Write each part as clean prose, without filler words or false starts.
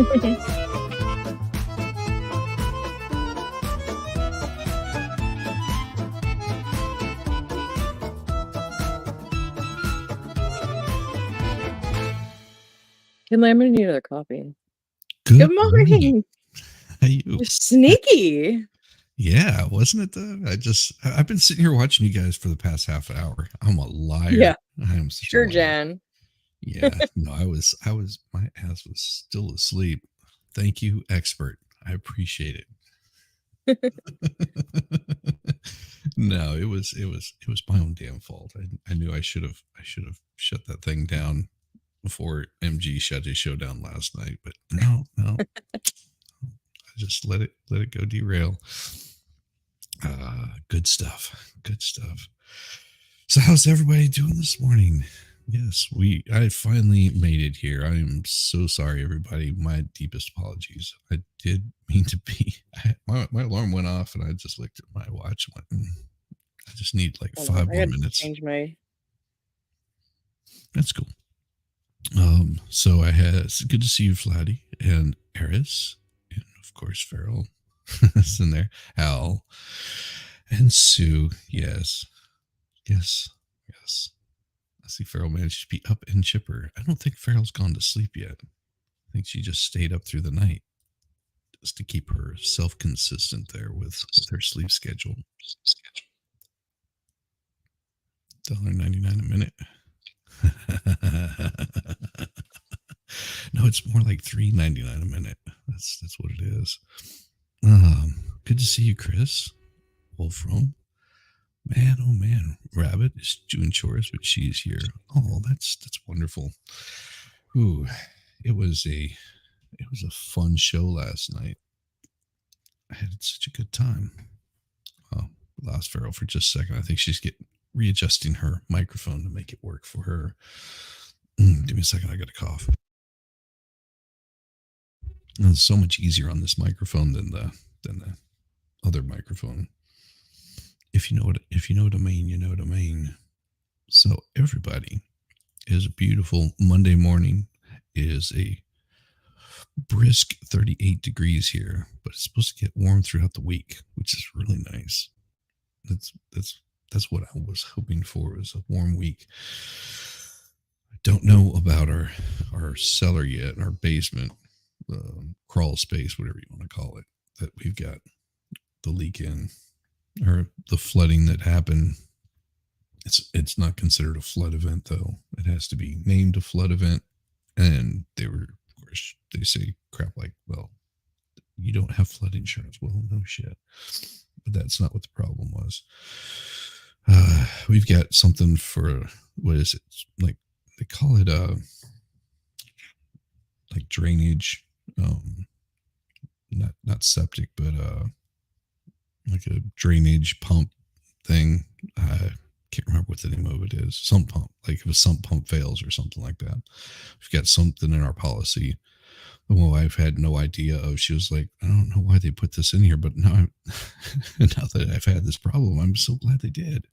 Kinley, I'm gonna need another coffee. Good morning. morning. How you? You're sneaky. Yeah, wasn't it though? I've been sitting here watching you guys for the past half an hour. I'm a liar. Yeah. I am such Sure, a liar. Jan. Yeah, no, my ass was still asleep. Thank you, expert. I appreciate it. No, it was my own damn fault. I knew I should have shut that thing down before MG shut his show down last night, but no. I just let it go derail. Good stuff. So how's everybody doing this morning? Yes, I finally made it here. I am so sorry, everybody. My deepest apologies. I did mean to be. My alarm went off, and I just looked at my watch and went, I just need like 5 more minutes. Change my. That's cool. So it's good to see you, Flatty, and Eris, and of course Farrell is in there, Al, and Sue. Yes. I see Farrell managed to be up and chipper. I don't think Farrell's gone to sleep yet. I think she just stayed up through the night just to keep herself consistent there with her sleep schedule. $1.99 a minute. No, it's more like $3.99 a minute. That's what it is. Good to see you, Chris. Wolfram. Man, oh man, Rabbit is doing chores, but she's here. Oh, that's wonderful. Ooh, it was a fun show last night. I had such a good time. Lost Farrell for just a second. I think she's readjusting her microphone to make it work for her. Give me a second. I got a cough. It's so much easier on this microphone than the other microphone. If you know what I mean, you know what I mean. So everybody, is a beautiful Monday morning. It is a brisk 38 degrees here, but it's supposed to get warm throughout the week, which is really nice. That's what I was hoping for, was a warm week. I don't know about our cellar yet, our basement, crawl space, whatever you want to call it, that we've got the leak in, or the flooding that happened. It's not considered a flood event, though. It has to be named a flood event. And they say crap like, well, you don't have flood insurance. Well, no shit. But that's not what the problem was. We've got something for, what is it? Like, they call it like drainage, not septic, but like a drainage pump thing. Can't remember what the name of it is. Sump pump, like if a sump pump fails or something like that. We've got something in our policy. My wife had no idea of. She was like, I don't know why they put this in here, but now now that I've had this problem, I'm so glad they did.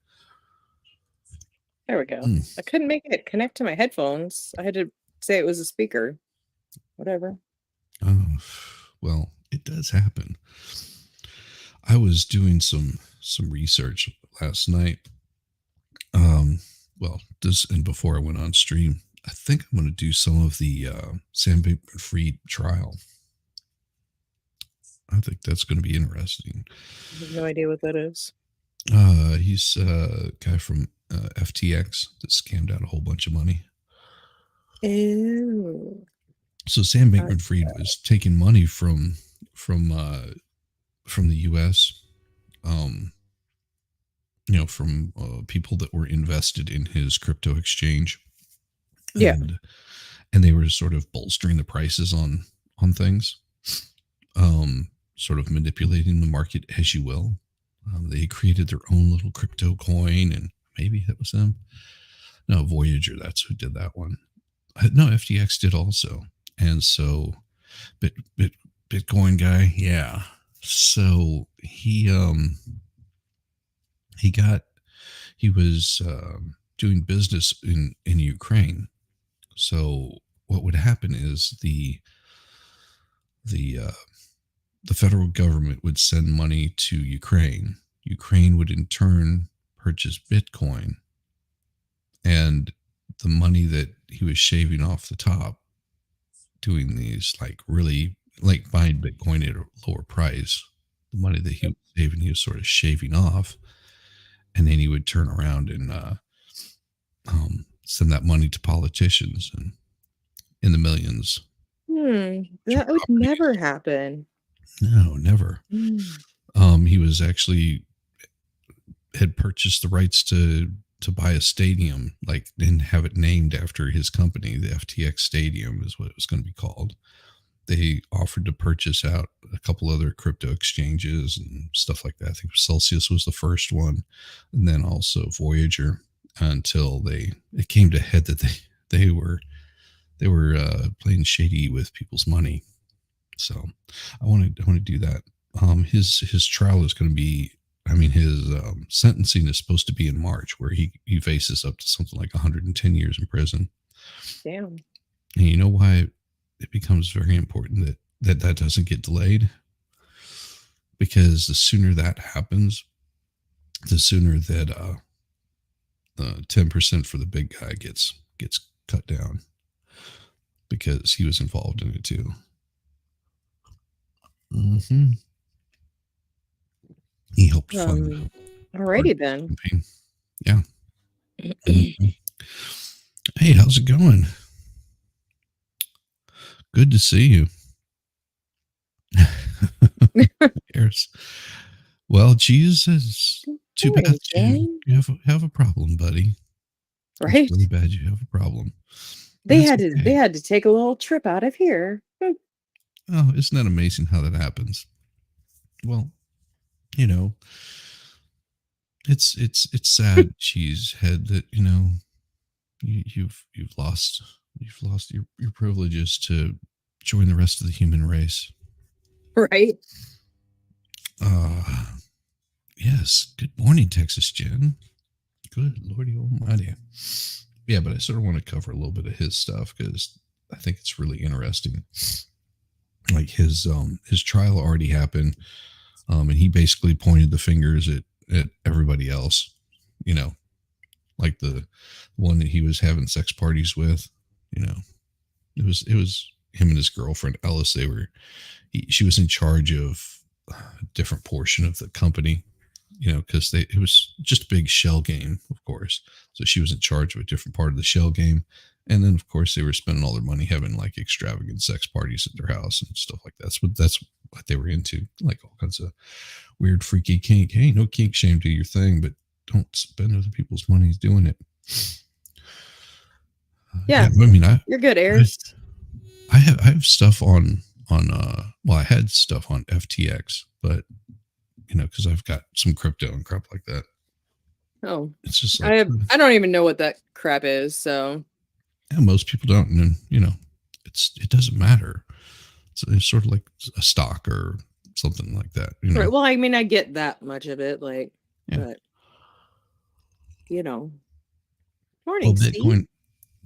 There we go. I couldn't make it connect to my headphones. I had to say it was a speaker. Whatever. Oh, well, it does happen. I was doing some research last night. Well, and before I went on stream, I think I'm going to do some of the Sam Bankman-Fried trial. I think that's going to be interesting. I have no idea what that is. He's a guy from FTX that scammed out a whole bunch of money. Ew. So Sam Bankman-Fried was taking money from the U.S. From people that were invested in his crypto exchange. Yeah. And they were sort of bolstering the prices on things, sort of manipulating the market as you will. They created their own little crypto coin, and maybe that was them. No, Voyager, that's who did that one. No, FTX did also. And so Bitcoin guy, yeah. So he was doing business in Ukraine. So what would happen is the the the federal government would send money to Ukraine. Ukraine would in turn purchase Bitcoin, and the money that he was shaving off the top, doing these like really like buying Bitcoin at a lower price, the money that he was saving, he was sort of shaving off, and then he would turn around and send that money to politicians and in the millions to That would never properties. happen. No, never. Mm. He was actually had purchased the rights to buy a stadium, like, and have it named after his company. The FTX Stadium is what it was going to be called. They offered to purchase out a couple other crypto exchanges and stuff like that. I think Celsius was the first one, and then also Voyager. Until it came to head that they were playing shady with people's money. So I want to do that. His trial is going to be. I mean, his sentencing is supposed to be in March, where he faces up to something like 110 years in prison. Damn. And you know why it becomes very important that doesn't get delayed? Because the sooner that happens, the sooner that 10% for the big guy gets cut down, because he was involved in it too. Mm-hmm. He helped fund Alrighty then. campaign. Yeah. Mhm. Hey, how's it going? Good to see you. Cheers. Well, Jesus, too bad Morning, you, Jen. you have a problem, buddy. It's Right? really bad you have a problem. They That's had to they okay. had to take a little trip out of here. Oh, isn't that amazing how that happens? Well, you know, it's sad, cheesehead, that you've lost your privileges to join the rest of the human race. Right? Uh yes. Good morning, Texas Jen. Good Lordy Almighty. Yeah, but I sort of want to cover a little bit of his stuff because I think it's really interesting. Like his trial already happened, and he basically pointed the fingers at everybody else. You know, like the one that he was having sex parties with. You know, it was him and his girlfriend Ellis. She was in charge of a different portion of the company, because it was just a big shell game, of course. So she was in charge of a different part of the shell game. And then, of course, they were spending all their money having like extravagant sex parties at their house and stuff like that. That's what they were into, like all kinds of weird, freaky kink. Hey, no kink shame, do your thing, but don't spend other people's money doing it. Yeah, Yeah. I mean, I, You're good, I, Ayers. I have stuff well, I had stuff on FTX, but because I've got some crypto and crap like that. Oh. It's just like, I don't even know what that crap is, so yeah, most people don't, and it doesn't matter. It's sort of like a stock or something like that. right. Well, I mean, I get that much of it, like, Yeah. but Well, morning, Steve.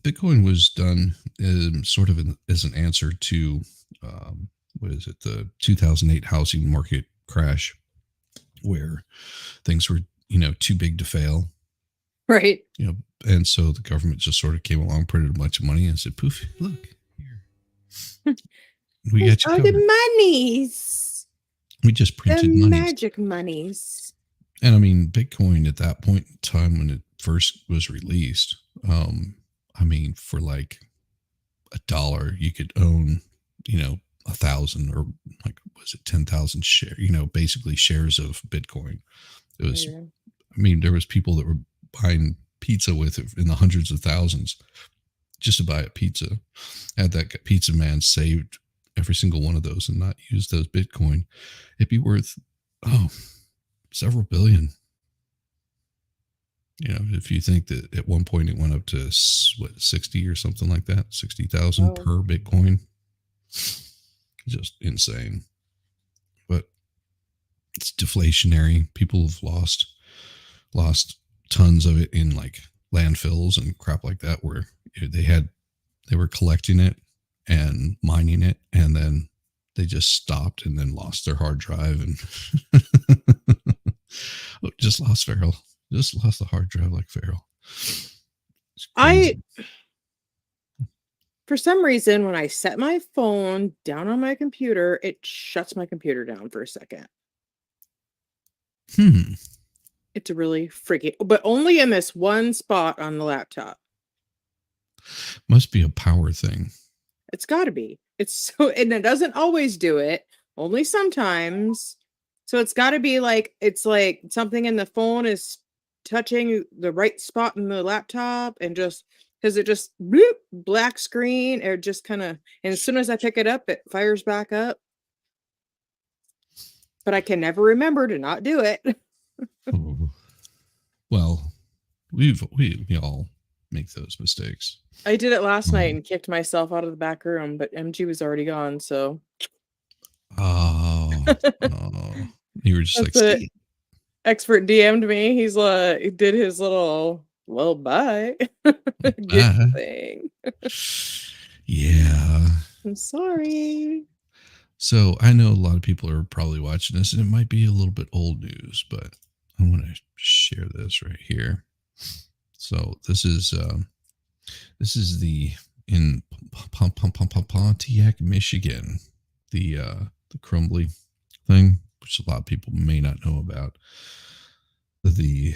Bitcoin was done sort of as an answer to what is it, the 2008 housing market crash, where things were too big to fail. Right. And so the government just sort of came along, printed a bunch of money, and said, "Poof, look here, we got you Oh, covered. the monies. We just The printed monies." magic monies. And I mean, Bitcoin at that point in time when it first was released, I mean, for like $1, you could own, 1,000, or like, was it 10,000 share, basically shares of Bitcoin. It was, Yeah. I mean, there was people that were buying pizza with it in the hundreds of thousands just to buy a pizza. Had that pizza man saved every single one of those and not used those Bitcoin, it'd be worth, several billion. If you think that at one point it went up to 60 or something like that, 60,000 per Bitcoin, just insane. But it's deflationary. People have lost tons of it in like landfills and crap like that, where they were collecting it and mining it and then They just stopped and then lost their hard drive and oh, just lost Farrell. Just lost the hard drive like Farrell. It's I, crazy. for some reason, when I set my phone down on my computer, it shuts my computer down for a second. It's really freaky, but only in this one spot on the laptop. Must be a power thing. It's got to be. It's so, and it doesn't always do it, only sometimes. So it's got to be like, it's like something in the phone is touching the right spot in the laptop, and just because it just bloop, black screen, or just kind of, and as soon as I pick it up, it fires back up. But I can never remember to not do it. Oh. Well, we all make those mistakes. I did it last night and kicked myself out of the back room, but MG was already gone, so. Oh, you were just That's like, it. stay. Expert DM'd me. He's like, he did his little, well, bye. Good thing. Yeah. I'm sorry. So I know a lot of people are probably watching this, and it might be a little bit old news, but I want to share this right here. So this is the in Pontiac, Michigan, the crumbly thing, which a lot of people may not know about. The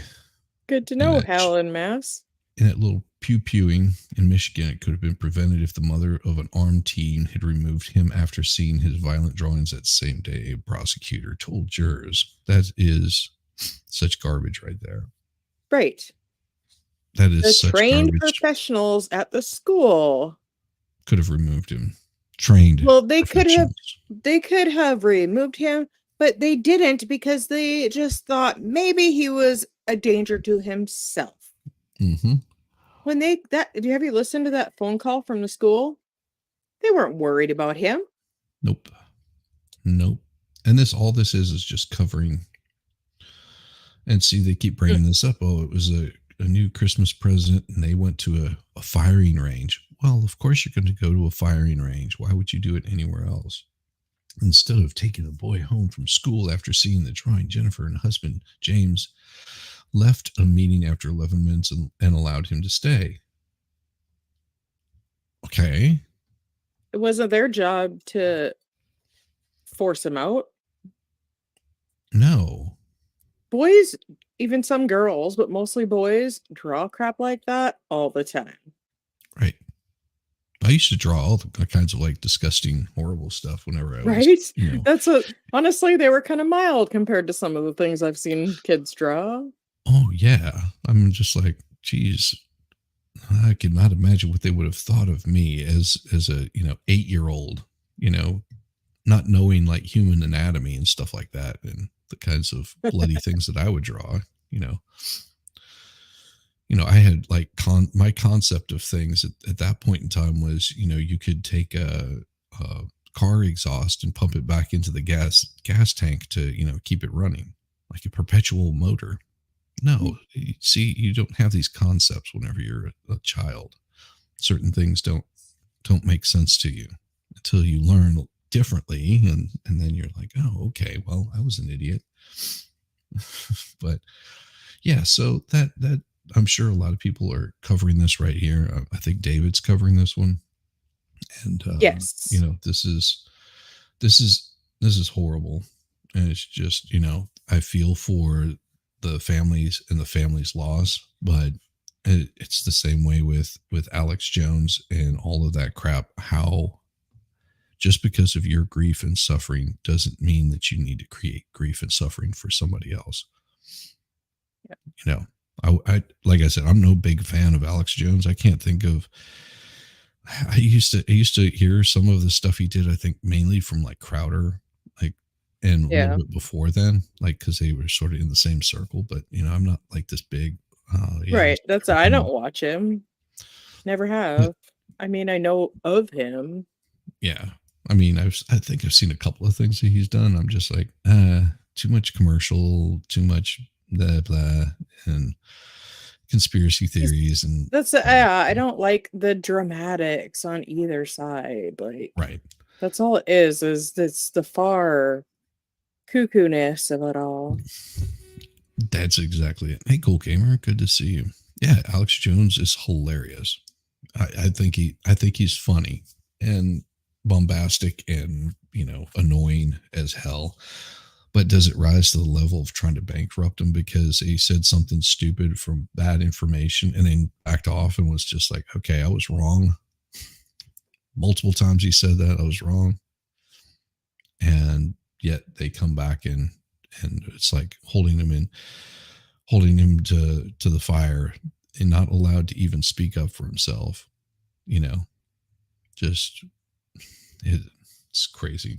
Good to know, Helen Mass. In that little pew-pewing in Michigan, it could have been prevented if the mother of an armed teen had removed him after seeing his violent drawings that same day, a prosecutor told jurors. That is such garbage right there. Right. That is the such trained garbage. Professionals at the school could have removed him. Trained. Well, they could have removed him, but they didn't, because they just thought maybe he was a danger to himself. Mm-hmm. When have you listened to that phone call from the school? They weren't worried about him. Nope. And all this is just covering. And see, they keep bringing this up. Oh, it was a new Christmas present, and they went to a firing range. Well, of course you're going to go to a firing range. Why would you do it anywhere else? Instead of taking the boy home from school after seeing the drawing, Jennifer and husband, James, left a meeting after 11 minutes and allowed him to stay. Okay. It wasn't their job to force him out. No. Boys, even some girls, but mostly boys, draw crap like that all the time. Right. I used to draw all the kinds of like disgusting, horrible stuff whenever I was. Right? That's honestly, they were kind of mild compared to some of the things I've seen kids draw. Oh, yeah. I'm just like, geez, I could not imagine what they would have thought of me as a 8-year-old, not knowing like human anatomy and stuff like that, and the kinds of bloody things that I would draw. I had like my concept of things at that point in time was, you could take a car exhaust and pump it back into the gas tank to keep it running like a perpetual motor. No, see, you don't have these concepts whenever you're a child. Certain things don't make sense to you until you learn differently, and then you're like, oh, okay, well, I was an idiot. But yeah, so that I'm sure a lot of people are covering this right here. I think David's covering this one, and yes, this is horrible, and it's just I feel for the families and the families' loss, but it's the same way with Alex Jones and all of that crap. How just because of your grief and suffering doesn't mean that you need to create grief and suffering for somebody else. Yeah. I like I said, I'm no big fan of Alex Jones. I can't think of. I used to hear some of the stuff he did. I think mainly from like Crowder, like, and a little bit before then, like because they were sort of in the same circle. But I'm not like this big. Right. That's I don't watch him. Never have. I mean, I know of him. Yeah. I mean, I think I've seen a couple of things that he's done. I'm just like, too much commercial, too much blah blah, and conspiracy theories, and that's I don't like the dramatics on either side. Like, right. That's all it is this the far cuckoo-ness of it all. That's exactly it. Hey, Cool Gamer, good to see you. Yeah, Alex Jones is hilarious. I think he's funny and bombastic and annoying as hell. But does it rise to the level of trying to bankrupt him because he said something stupid from bad information and then backed off and was just like, okay, I was wrong. Multiple times he said that I was wrong. And yet they come back and it's like holding him to the fire and not allowed to even speak up for himself. You know, just it's crazy.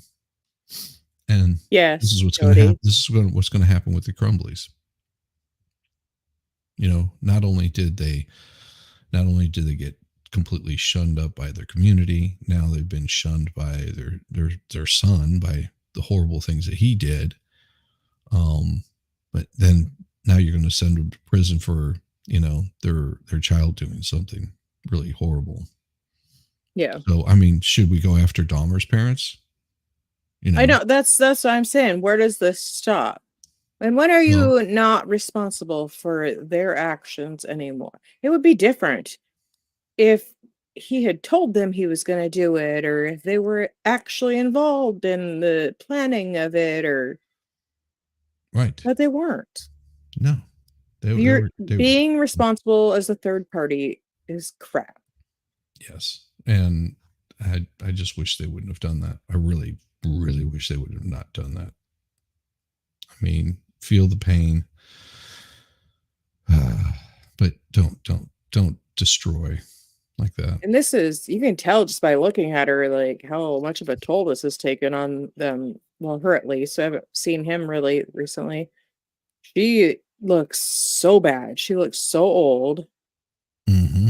And this is Yes, what's going to happen. Jody. This is what's going to happen with the Crumblies. Not only did they get completely shunned up by their community, now they've been shunned by their son by the horrible things that he did. But then now you're going to send them to prison for their child doing something really horrible. Yeah. So I mean, should we go after Dahmer's parents? I know that's what I'm saying. Where does this stop? And when are Well, you not responsible for their actions anymore? It would be different if he had told them he was going to do it, or if they were actually involved in the planning of it, or right. but they weren't. No, You're they were. being responsible as a third party is crap. Yes, and I just wish they wouldn't have done that. I really really wish they would have not done that. I mean, feel the pain, but don't destroy like that. And this is, you can tell just by looking at her, like how much of a toll this has taken on them. Well, her at least. I haven't seen him really recently. She looks so bad. She looks so old. Mm-hmm.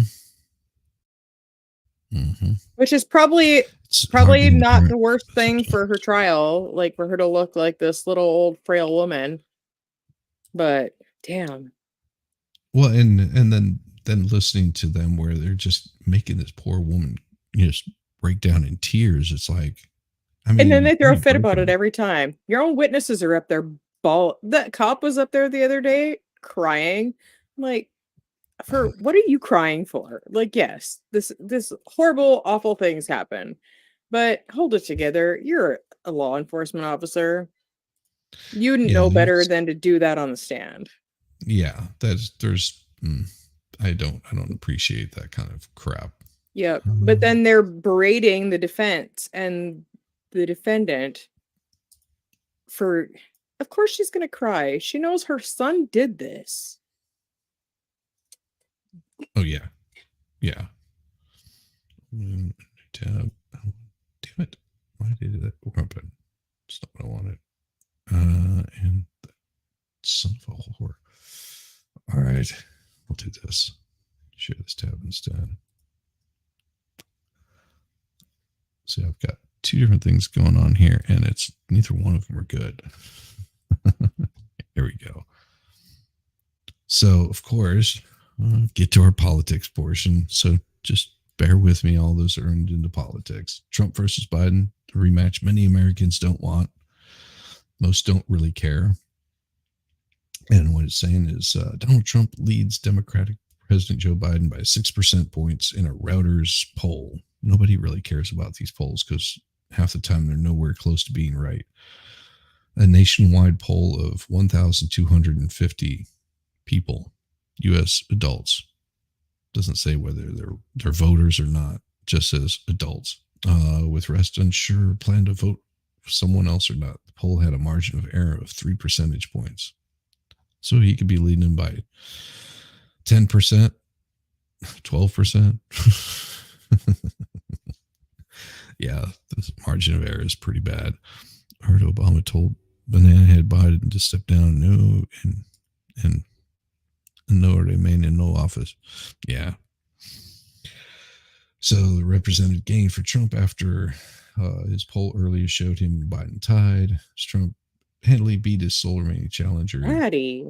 Mm-hmm. Which is probably It's hard being a not parent. the worst thing for her trial, like for her to look like this little old frail woman. But damn. Well, and then listening to them where they're just making this poor woman just break down in tears. It's like, I And mean, then you're they throw a pretty fit about it broken. every time. Your own witnesses are up there ball. That cop was up there the other day crying. Like, for what are you crying for? Like, yes, this horrible, awful things happen, but hold it together. You're a law enforcement officer. You Yeah, know better there's than to do that on the stand. yeah, there's I don't appreciate that kind of crap. Yep. But Um, then they're berating the defense and the defendant for, of course, she's going to cry. She knows her son did this. oh yeah, yeah. Tab. Oh, damn it! Why did that open? It's not what I wanted. And son of a whore. All right, we'll do this. Share this tab instead. See, I've got two different things going on here, and it's neither one of them are good. Here we go. So, of course, get to our politics portion. So, just bear with me. All those are earned into politics. Trump versus Biden, the rematch many Americans don't want. Most don't really care. And what it's saying is Donald Trump leads Democratic President Joe Biden by 6% points in a Reuters poll. Nobody really cares about these polls because half the time they're nowhere close to being right. A nationwide poll of 1,250 people, U.S. adults, doesn't say whether they're voters or not, just says adults. With rest unsure, plan to vote for someone else or not. The poll had a margin of error of 3 percentage points. So he could be leading him by 10%, 12%. Yeah, the margin of error is pretty bad. I heard Obama told Banana Head Biden to step down and no remain in no office. Yeah. So the represented gain for Trump after his poll earlier showed him Biden tied. Trump handily beat his sole remaining challenger. Daddy.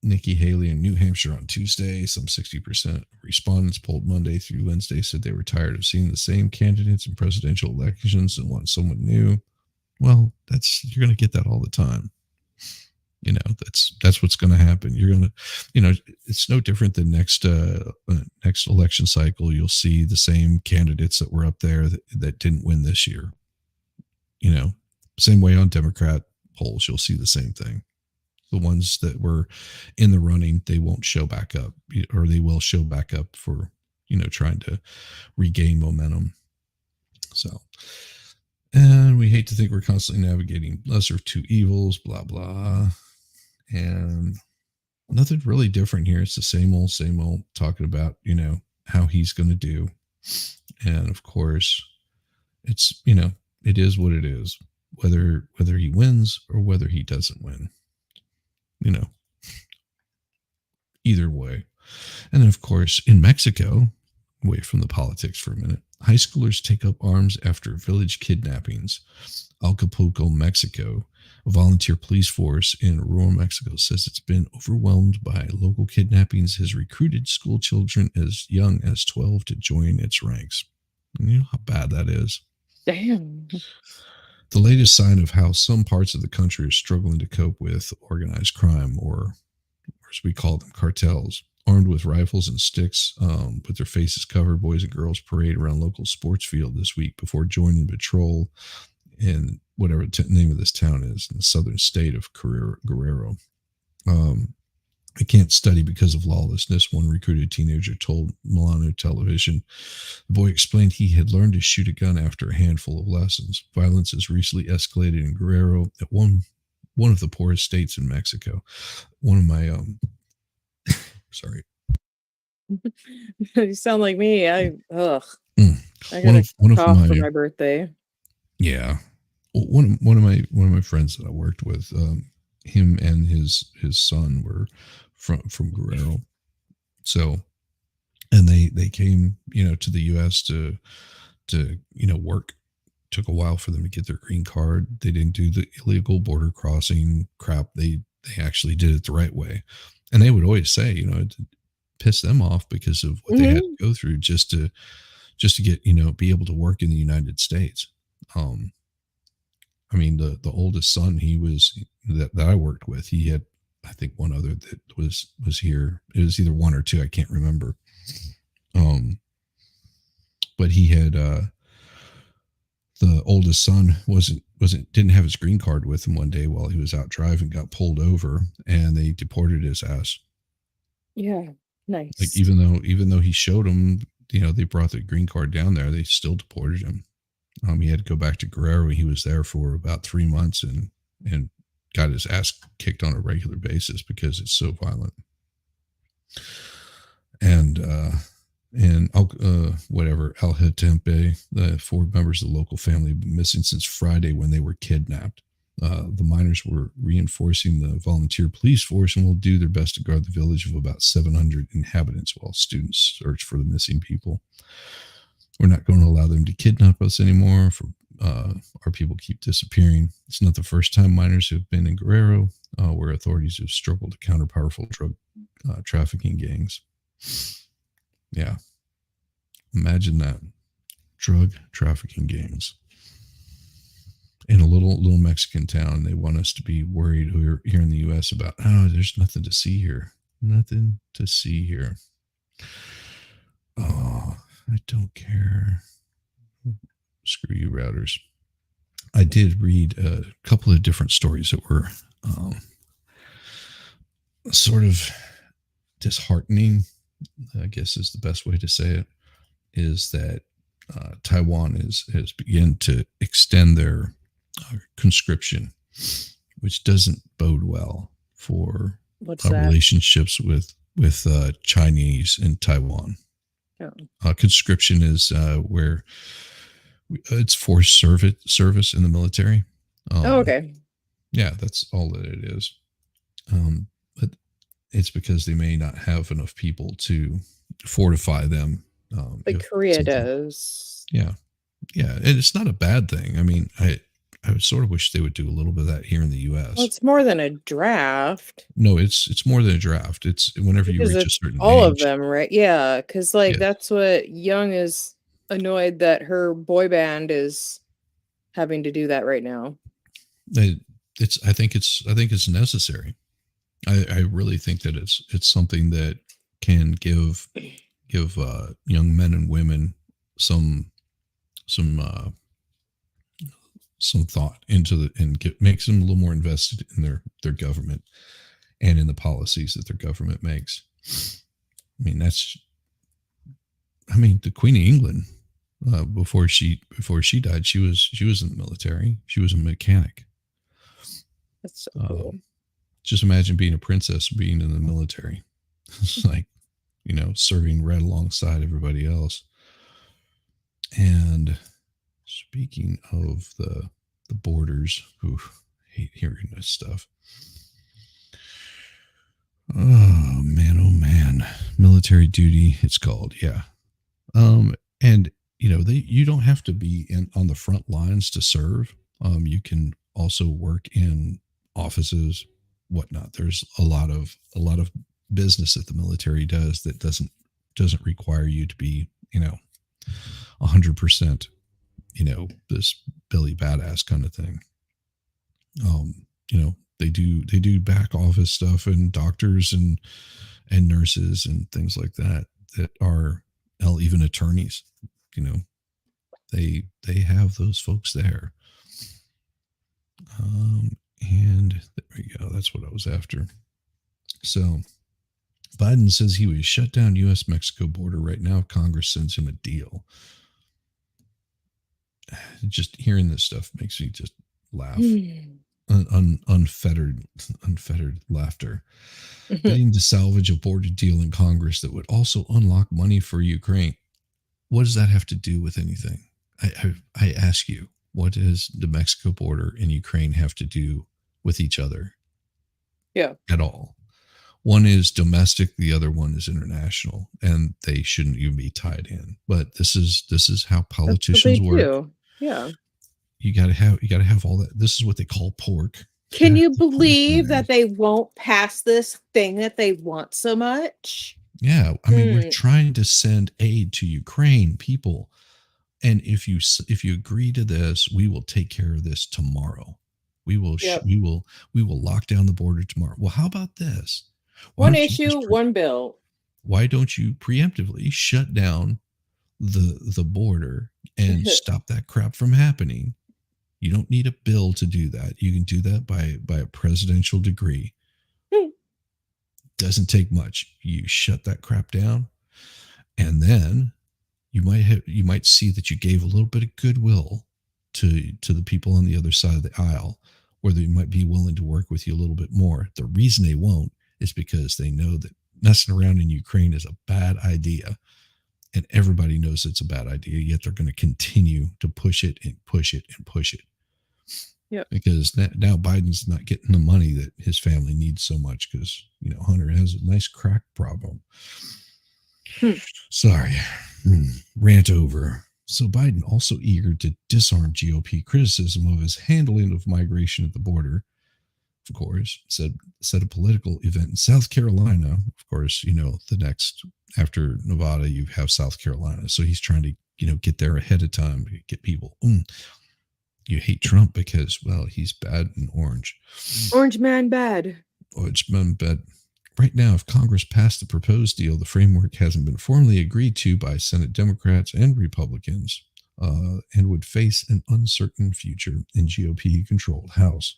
Nikki Haley in New Hampshire on Tuesday. Some 60% of respondents polled Monday through Wednesday said they were tired of seeing the same candidates in presidential elections and want someone new. Well, you're going to get that all the time. That's what's going to happen. You're going to, it's no different than next election cycle. You'll see the same candidates that were up there that didn't win this year. Same way on Democrat polls, you'll see the same thing. The ones that were in the running, they won't show back up, or they will show back up for, trying to regain momentum. So, and we hate to think we're constantly navigating lesser of two evils, blah, blah. And nothing really different here. It's the same old talking about, how he's going to do. And of course, it's, it is what it is, whether he wins or whether he doesn't win, either way. And then, of course, in Mexico, away from the politics for a minute, high schoolers take up arms after village kidnappings. Acapulco, Mexico. A volunteer police force in rural Mexico says it's been overwhelmed by local kidnappings, has recruited school children as young as 12 to join its ranks. And you know how bad that is. Damn. The latest sign of how some parts of the country are struggling to cope with organized crime, or as we call them, cartels. Armed with rifles and sticks, with their faces covered, boys and girls parade around local sports field this week before joining patrol in whatever name of this town is in the southern state of Guerrero. I can't study because of lawlessness, one recruited teenager told Milano Television. The boy explained he had learned to shoot a gun after a handful of lessons. Violence has recently escalated in Guerrero, at one of the poorest states in Mexico. One of my sorry. You sound like me. I got one of cough my for my birthday. Yeah, one of my friends that I worked with, him and his son were from Guerrero. So, and they came, to the U.S. to work. Took a while for them to get their green card. They didn't do the illegal border crossing crap. They actually did it the right way. And they would always say, it pissed them off because of what they had to go through just to get, be able to work in the United States. I mean, the oldest son that I worked with, he had, I think, one other that was here. It was either one or two, I can't remember. But he had the oldest son didn't have his green card with him one day while he was out driving, got pulled over, and they deported his ass. Yeah, nice. Like even though he showed them, they brought the green card down there, they still deported him. He had to go back to Guerrero. He was there for about 3 months and got his ass kicked on a regular basis because it's so violent. And Al Hatempe, the 4 members of the local family have been missing since Friday when they were kidnapped. The miners were reinforcing the volunteer police force and will do their best to guard the village of about 700 inhabitants while students search for the missing people. We're not going to allow them to kidnap us anymore. Our people keep disappearing. It's not the first time miners have been in Guerrero, where authorities have struggled to counter powerful drug trafficking gangs. Yeah. Imagine that. Drug trafficking gangs. In a little Mexican town, they want us to be worried here in the U.S. about, there's nothing to see here. Nothing to see here. Oh, I don't care. Screw you, routers. I did read a couple of different stories that were sort of disheartening, I guess is the best way to say it, is that Taiwan has begun to extend their conscription, which doesn't bode well for relationships with Chinese and Taiwan. Oh. Conscription is where it's forced service in the military. Okay. Yeah, that's all that it is. But it's because they may not have enough people to fortify them. Like Korea does. Yeah. Yeah. And it's not a bad thing. I mean, I I sort of wish they would do a little bit of that here in the Well, U.S. it's more than a draft No, it's more than a draft. It's whenever you because reach a it's certain all of age. them, right? Yeah, because like Yes, that's what Young is annoyed that her boy band is having to do that right now. it, it's. I think it's necessary. I really think that it's something that can give young men and women some some uh, some thought into the and makes them a little more invested in their government and in the policies that their government makes. I mean, that's I mean, the Queen of England, before she died, she was in the military. She was a mechanic. That's so cool. Um, just imagine being a princess, being in the military. It's like, serving right alongside everybody else. And speaking of the borders, who hate hearing this stuff. Oh man, military duty. It's called, yeah. And you don't have to be on the front lines to serve. You can also work in offices, whatnot. There's a lot of business that the military does that doesn't require you to be 100%, this Billy badass kind of thing. They do back office stuff, and doctors and nurses and things like that are, hell, even attorneys. You know, they have those folks there. And there we go. That's what I was after. So Biden says he would shut down U.S. Mexico border right now if Congress sends him a deal. Just hearing this stuff makes me just laugh. Unfettered laughter. Bidding to salvage a border deal in Congress that would also unlock money for Ukraine. What does that have to do with anything? I ask you, what does the Mexico border and Ukraine have to do with each other? Yeah. At all. One is domestic, the other one is international, and they shouldn't even be tied in. But this is how That's what they politicians work. do. Yeah. You gotta have all that. This is what they call pork. Can you The pork in believe there. that they won't pass this thing that they want so much? Yeah, I mean, we're trying to send aid to Ukraine people, and if you agree to this, we will take care of this tomorrow. We will Yep. we will lock down the border tomorrow. Well, how about this? One issue, one bill. Why don't you preemptively shut down the border and stop that crap from happening? You don't need a bill to do that. You can do that by a presidential decree. Doesn't take much. You shut that crap down, and then you might see that you gave a little bit of goodwill to the people on the other side of the aisle, where they might be willing to work with you a little bit more. The reason they won't is because they know that messing around in Ukraine is a bad idea, and everybody knows it's a bad idea, yet they're going to continue to push it and push it and push it. Yep. Because now Biden's not getting the money that his family needs so much because, Hunter has a nice crack problem. Sorry. Rant over. So Biden also eager to disarm GOP criticism of his handling of migration at the border. Of course, said a political event in South Carolina. Of course, the next after Nevada, you have South Carolina. So he's trying to, get there ahead of time to get people. You hate Trump because, well, he's bad and orange. Orange man bad. Orange man bad. Right now, if Congress passed the proposed deal, the framework hasn't been formally agreed to by Senate Democrats and Republicans, and would face an uncertain future in GOP-controlled House.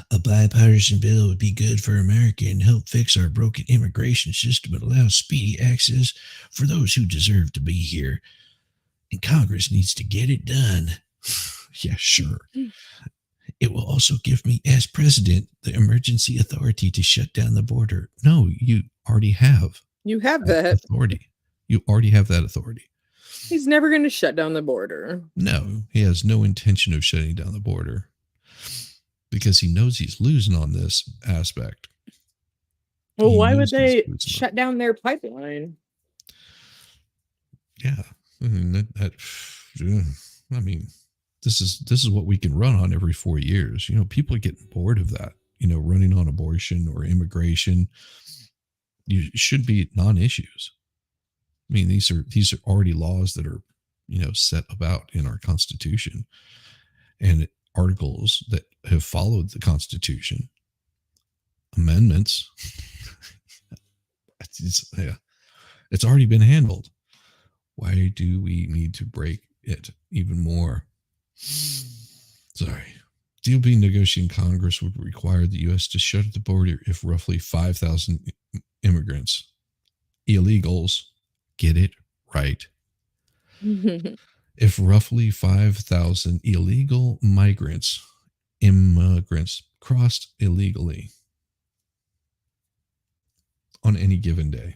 A bipartisan bill would be good for America and help fix our broken immigration system and allow speedy access for those who deserve to be here. And Congress needs to get it done. Yeah, sure. It will also give me, as president, the emergency authority to shut down the border. No, you already have. You have that authority. You already have that authority. He's never going to shut down the border. No, he has no intention of shutting down the border because he knows he's losing on this aspect. Well, why would they shut down their pipeline? Yeah. I mean, This is what we can run on every 4 years. People are getting bored of that. Running on abortion or immigration. You should be non-issues. I mean, these are already laws that are, set about in our Constitution, and articles that have followed the Constitution, amendments. Yeah, it's already been handled. Why do we need to break it even more? Sorry. Deal being negotiated in Congress would require the U.S. to shut the border if roughly 5,000 immigrants, illegals, get it right. If roughly 5,000 illegal immigrants crossed illegally on any given day.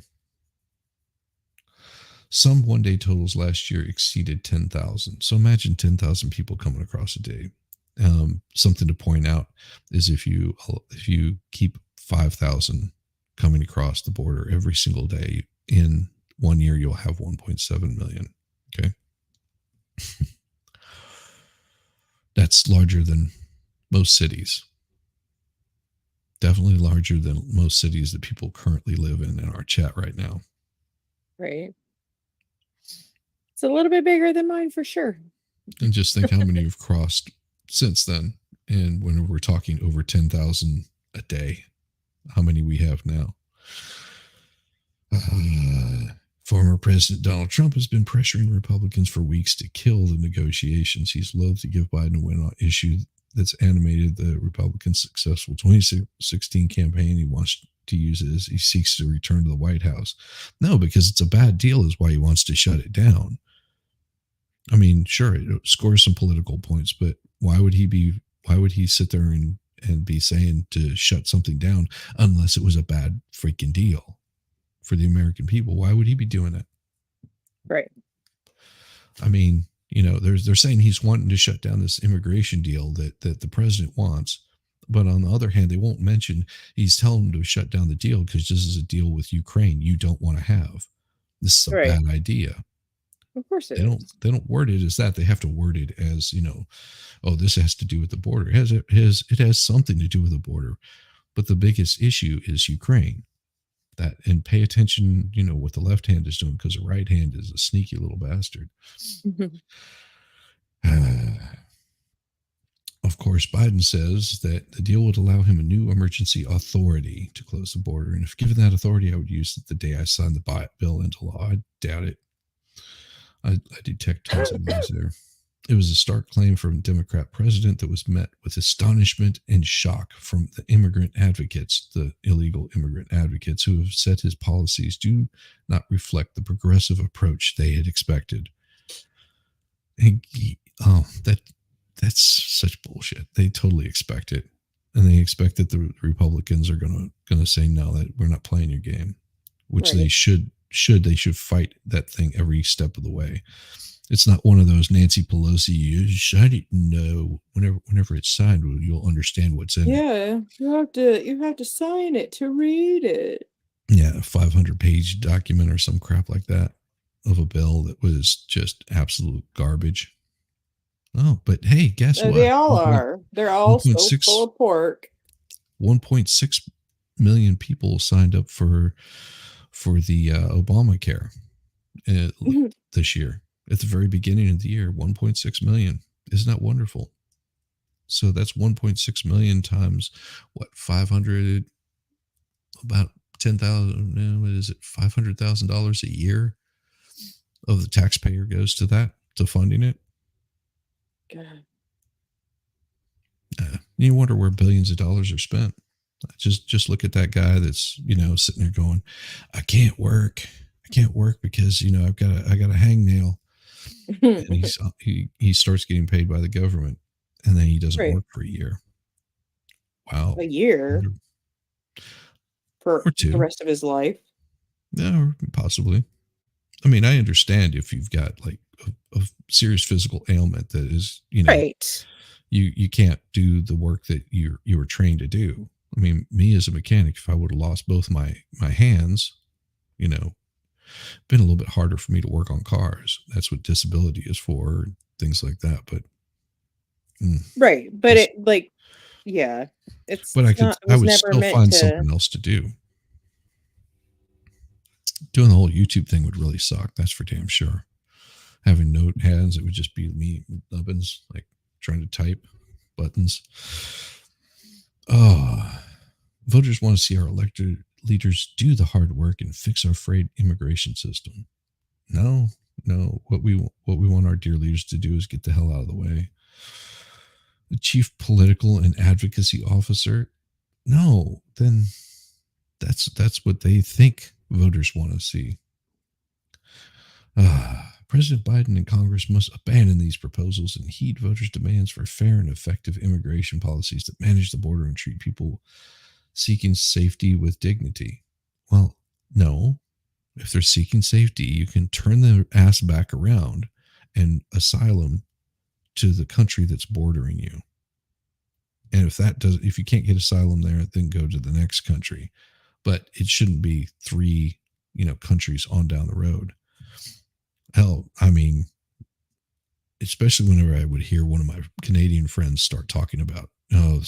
Some one-day totals last year exceeded 10,000. So imagine 10,000 people coming across a day. Something to point out is if you keep 5,000 coming across the border every single day, in 1 year you'll have 1.7 million. Okay. That's larger than most cities. Definitely larger than most cities that people currently live in our chat right now. Right. It's a little bit bigger than mine for sure. And just think how many you've crossed since then. And when we're talking over 10,000 a day, how many we have now. Former President Donald Trump has been pressuring Republicans for weeks to kill the negotiations. He's loath to give Biden a win on issue that's animated the Republicans' successful 2016 campaign. He wants to use it as he seeks to return to the White House. No, because it's a bad deal is why he wants to shut it down. I mean, sure, it scores some political points, but why would he sit there and be saying to shut something down unless it was a bad freaking deal for the American people? Why would he be doing it? Right. I mean, they're saying he's wanting to shut down this immigration deal that the president wants. But on the other hand, they won't mention he's telling them to shut down the deal because this is a deal with Ukraine you don't want to have. This is a bad idea. Of course they don't word it as that. They have to word it as, oh, this has to do with the border. It has something to do with the border. But the biggest issue is Ukraine. And pay attention, what the left hand is doing, because the right hand is a sneaky little bastard. Of course, Biden says that the deal would allow him a new emergency authority to close the border. And if given that authority, I would use it the day I signed the bill into law. I doubt it. I detect tons of lies there. It was a stark claim from a Democrat president that was met with astonishment and shock from the immigrant advocates, the illegal immigrant advocates, who have said his policies do not reflect the progressive approach they had expected. And, that's such bullshit. They totally expect it, and they expect that the Republicans are gonna say no, that we're not playing your game, which they should. They should fight that thing every step of the way. It's not one of those Nancy Pelosi, you didn't know. Whenever it's signed, you'll understand what's in it. Yeah, you have to sign it to read it. Yeah, a 500-page document or some crap like that of a bill that was just absolute garbage. Oh, but hey, guess what? They all are. They're all so full of pork. 1.6 million people signed up for the Obamacare this year. At the very beginning of the year, 1.6 million. Isn't that wonderful? So that's 1.6 million times what, 500, about 10,000, what is it, $500,000 a year of the taxpayer goes to that, to funding it. God. You wonder where billions of dollars are spent. Just look at that guy that's, sitting there going, I can't work because, I got a hangnail. And he starts getting paid by the government, and then he doesn't work for a year. Wow. A year? For the rest of his life? No, possibly. I mean, I understand if you've got like a serious physical ailment that is, right. You can't do the work that you were trained to do. I mean, me as a mechanic, if I would have lost both my hands, been a little bit harder for me to work on cars. That's what disability is for, things like that. But Right. But Just, it like yeah. It's but not it I was would never still meant find to. something else to do. Doing the whole YouTube thing would really suck. That's for damn sure. Having note hands, it would just be me with nubbins, like trying to type buttons. Oh, voters want to see our elected leaders do the hard work and fix our frayed immigration system. No, no. What we want our dear leaders to do is get the hell out of the way. The chief political and advocacy officer. No, then that's what they think voters want to see. President Biden and Congress must abandon these proposals and heed voters' demands for fair and effective immigration policies that manage the border and treat people seeking safety with dignity. Well, no. If they're seeking safety, you can turn their ass back around and asylum to the country that's bordering you. And if you can't get asylum there, then go to the next country. But it shouldn't be three, countries on down the road. Hell, I mean, especially whenever I would hear one of my Canadian friends start talking about, oh,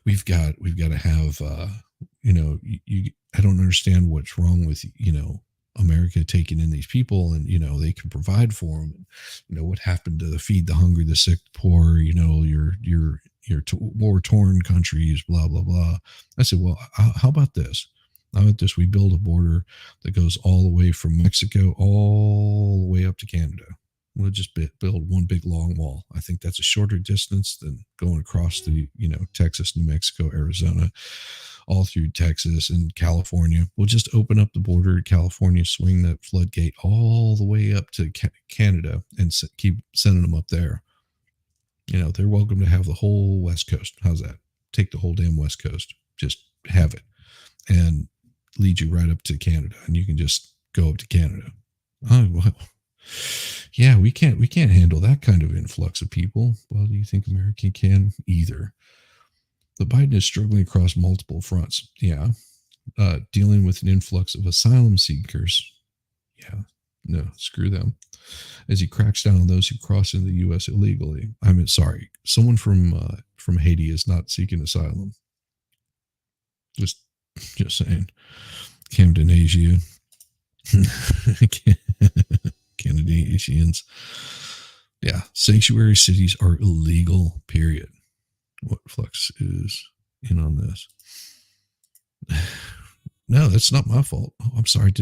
we've got to have, I don't understand what's wrong with, America taking in these people and, they can provide for them. What happened to the feed the hungry, the sick, the poor, your war torn countries, blah, blah, blah. I said, well, how about this? How about this? We build a border that goes all the way from Mexico all the way up to Canada. We'll just build one big long wall. I think that's a shorter distance than going across the, Texas, New Mexico, Arizona, all through Texas and California. We'll just open up the border to California, swing that floodgate all the way up to Canada and keep sending them up there. They're welcome to have the whole West Coast. How's that? Take the whole damn West Coast. Just have it. And lead you right up to Canada. And you can just go up to Canada. Oh, well. Yeah, we can't handle that kind of influx of people. Well, do you think America can? Either. But Biden is struggling across multiple fronts. Yeah. Dealing with an influx of asylum seekers. Yeah. No, screw them. As he cracks down on those who cross into the U.S. illegally. I mean, sorry, someone from Haiti is not seeking asylum. Just saying. Camden Asia. Canadians. Yeah, sanctuary cities are illegal, period. What Flux is in on this? No, that's not my fault. Oh, I'm sorry.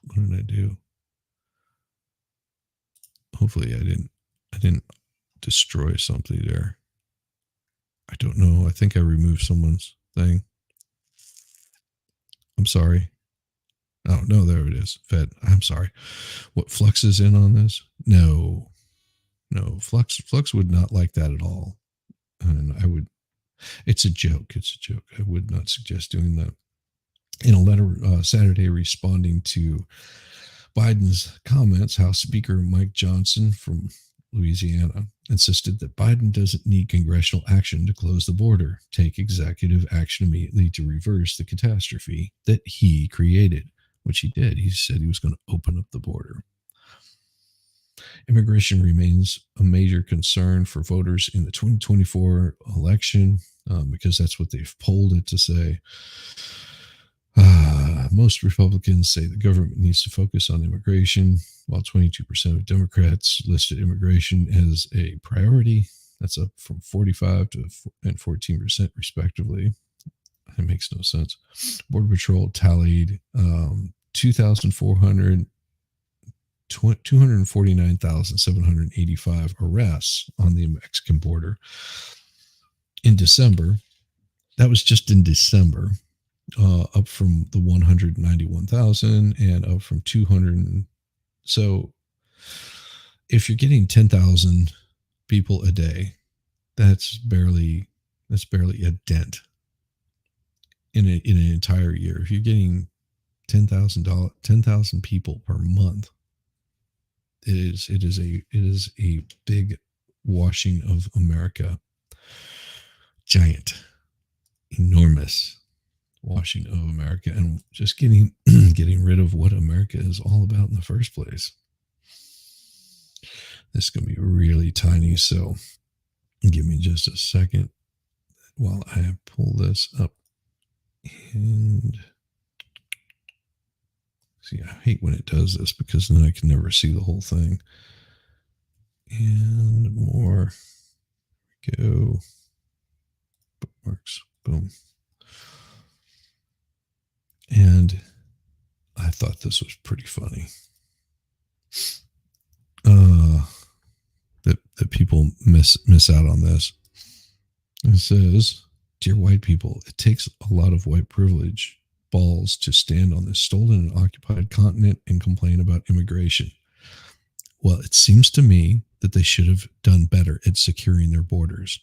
What did I do? Hopefully I didn't destroy something there. I don't know. I think I removed someone's thing. I'm sorry. Oh, no, there it is. Fed. I'm sorry. What Flux is in on this? No. Flux would not like that at all. And it's a joke. I would not suggest doing that. In a letter Saturday responding to Biden's comments, House Speaker Mike Johnson from Louisiana insisted that Biden doesn't need congressional action to close the border, take executive action immediately to reverse the catastrophe that he created, which he did. He said he was going to open up the border. Immigration remains a major concern for voters in the 2024 election because that's what they've polled it to say. Most Republicans say the government needs to focus on immigration, while 22% of Democrats listed immigration as a priority. That's up from 45 and 14% respectively. That makes no sense. Border Patrol tallied 249,785 arrests on the Mexican border in December. That was just in December. Up from the 191,000 and up from 200. So if you're getting 10,000 people a day, that's barely a dent in an entire year. If you're getting 10,000 people per month, it is a big washing of America. Giant, enormous washing of America and just getting rid of what America is all about in the first place. This is going to be really tiny, so give me just a second while I pull this up. And see, I hate when it does this because then I can never see the whole thing. And more. Go. Bookmarks. Boom. And I thought this was pretty funny. That people miss out on this. It says, "Dear white people, it takes a lot of white privilege balls to stand on this stolen and occupied continent and complain about immigration. Well, it seems to me that they should have done better at securing their borders."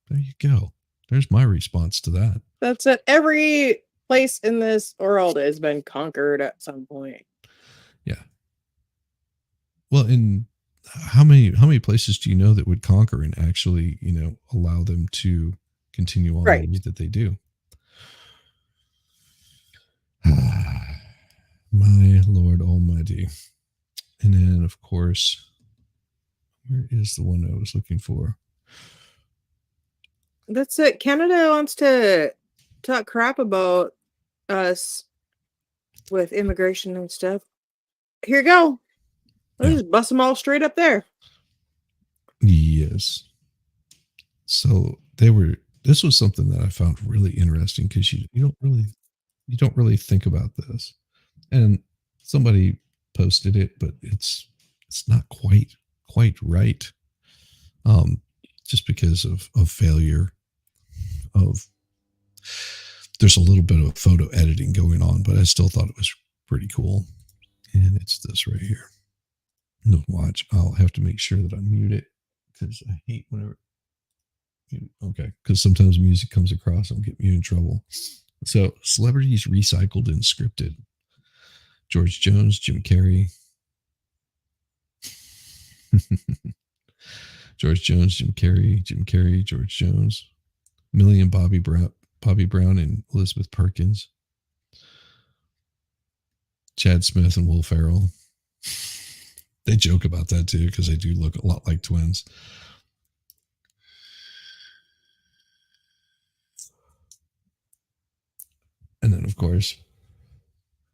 There you go. There's my response to that. That's it. Every place in this world has been conquered at some point. Yeah. Well, in how many places do you know that would conquer and actually, allow them to continue on Right. the way that they do? My Lord Almighty. And then, of course, where is the one I was looking for? That's it. Canada wants to talk crap about us with immigration and stuff. Here you go. Let's just bust them all straight up there. Yes. So this was something that I found really interesting because you don't really think about this. And somebody posted it, but it's not quite right. Just because of failure of there's a little bit of photo editing going on, but I still thought it was pretty cool. And it's this right here. No, watch. I'll have to make sure that I mute it because I hate whenever. Okay, because sometimes music comes across and get me in trouble. So, celebrities recycled and scripted. George Jones, Jim Carrey. George Jones, Jim Carrey, George Jones. Millie and Bobby Brown and Elizabeth Perkins. Chad Smith and Will Ferrell. They joke about that too because they do look a lot like twins. And then, of course,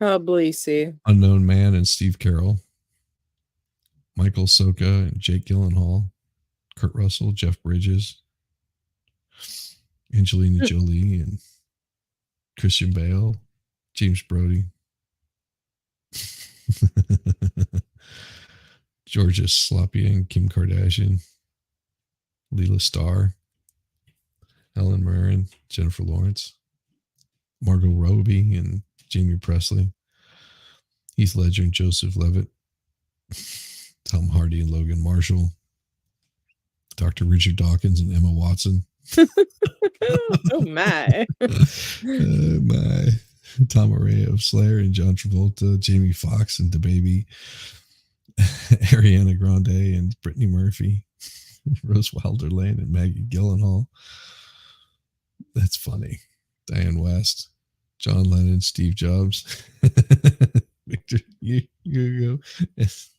Publicity. Unknown Man and Steve Carell. Michael Soka and Jake Gyllenhaal. Kurt Russell, Jeff Bridges. Angelina Jolie and Christian Bale. James Brody. Georgia Sloppy and Kim Kardashian. Leela Starr. Helen Mirren, Jennifer Lawrence. Margot Robbie and Jamie Presley. Heath Ledger and Joseph Levitt. Tom Hardy and Logan Marshall. Dr. Richard Dawkins and Emma Watson. Oh my. My. Tom Araya of Slayer and John Travolta. Jamie Foxx and DaBaby. Ariana Grande and Brittany Murphy. Rose Wilderland and Maggie Gyllenhaal. That's funny. Diane West. John Lennon, Steve Jobs. Victor Hugo.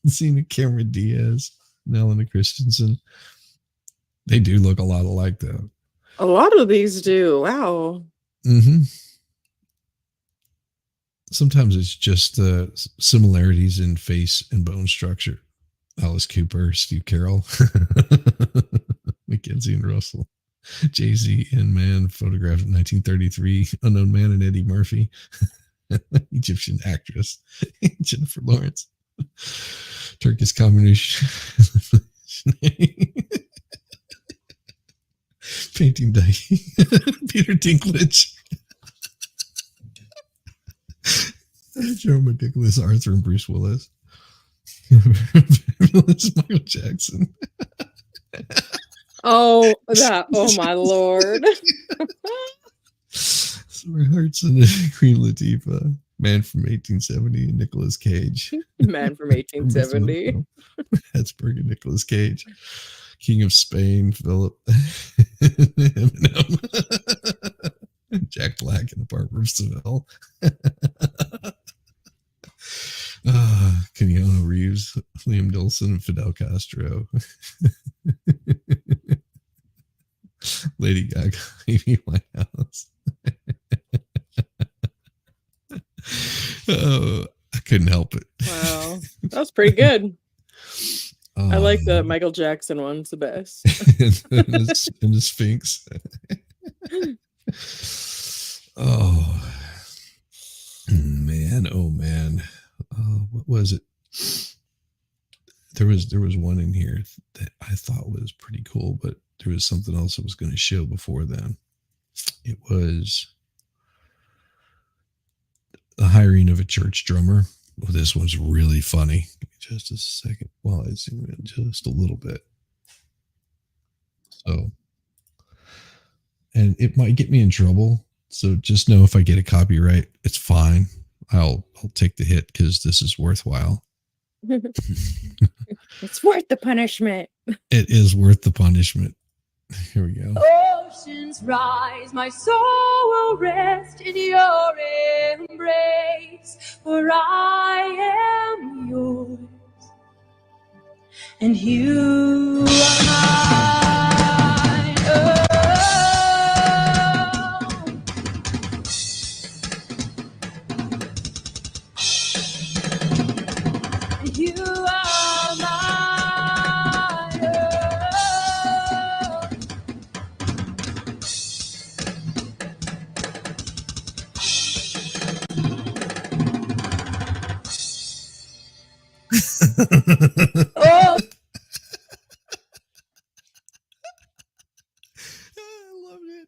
Cena Cameron Diaz. And Elena Christensen. They do look a lot alike, though. A lot of these do. Wow. Mm-hmm. Sometimes it's just the similarities in face and bone structure. Alice Cooper, Steve Carell, Mackenzie and Russell, Jay-Z and Man, photographed in 1933, Unknown Man and Eddie Murphy, Egyptian actress, Jennifer Lawrence, Turkish communist, painting day, Peter Dinklage. Joe Ridiculous, Arthur and Bruce Willis. Michael Jackson. Oh, that. Oh, my Lord. Sorry, Hearts and Queen Latifah. Man from 1870, Nicolas Cage. Man from 1870. Pittsburgh and Nicolas Cage. King of Spain, Philip. Eminem. Jack Black and the Barber of Seville. Keanu Reeves, William Nelson and Fidel Castro. Lady Gaga, Amy Winehouse. Oh, I couldn't help it. Wow. That was pretty good. I like the Um, Michael Jackson one's the best. and the Sphinx. Oh man, oh man. What was it? There was one in here that I thought was pretty cool, but there was something else I was going to show before then. It was the hiring of a church drummer. Well, this one's really funny. Give me just a second. Well, I zoom in just a little bit. So, and it might get me in trouble. So just know if I get a copyright, it's fine. I'll take the hit because this is worthwhile. It's worth the punishment. It is worth the punishment. Here we go. Oceans rise, my soul will rest in your embrace, for I am yours, and you are mine. Oh, you are mine. Oh. Oh.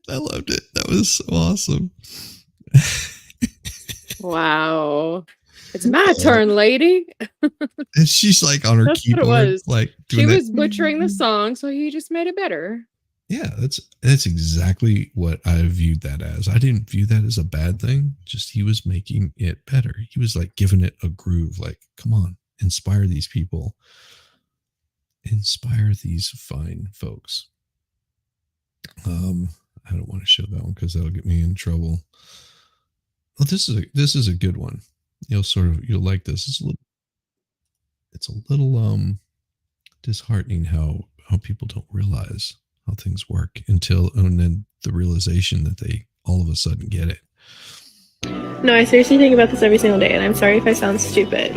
I loved it. That was so awesome. Wow. It's my turn, lady. And she's like on her That's what it keyboard, was. like She doing was that. butchering the song, so he just made it better. Yeah, that's exactly what I viewed that as. I didn't view that as a bad thing. Just he was making it better. He was like giving it a groove. Like, come on, inspire these people, inspire these fine folks. I don't want to show that one because that'll get me in trouble. Well, this is a good one. You'll like this. It's a little disheartening how people don't realize how things work and then the realization that they all of a sudden get it. No, I seriously think about this every single day, and I'm sorry if I sound stupid.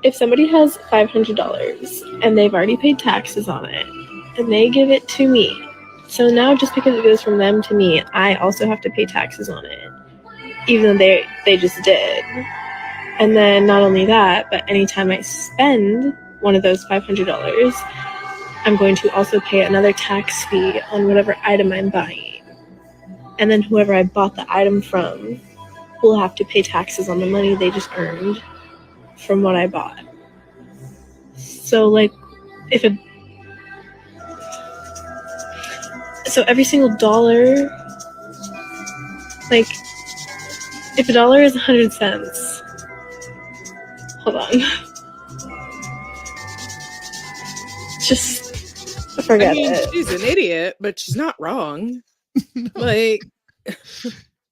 If somebody has $500 and they've already paid taxes on it, and they give it to me, so now just because it goes from them to me, I also have to pay taxes on it, even though they just did. And then not only that, but anytime I spend one of those $500, I'm going to also pay another tax fee on whatever item I'm buying. And then whoever I bought the item from will have to pay taxes on the money they just earned from what I bought. So like so every single dollar, like if a dollar is 100 cents, hold on. Just forget it. She's an idiot, but she's not wrong. No. Like,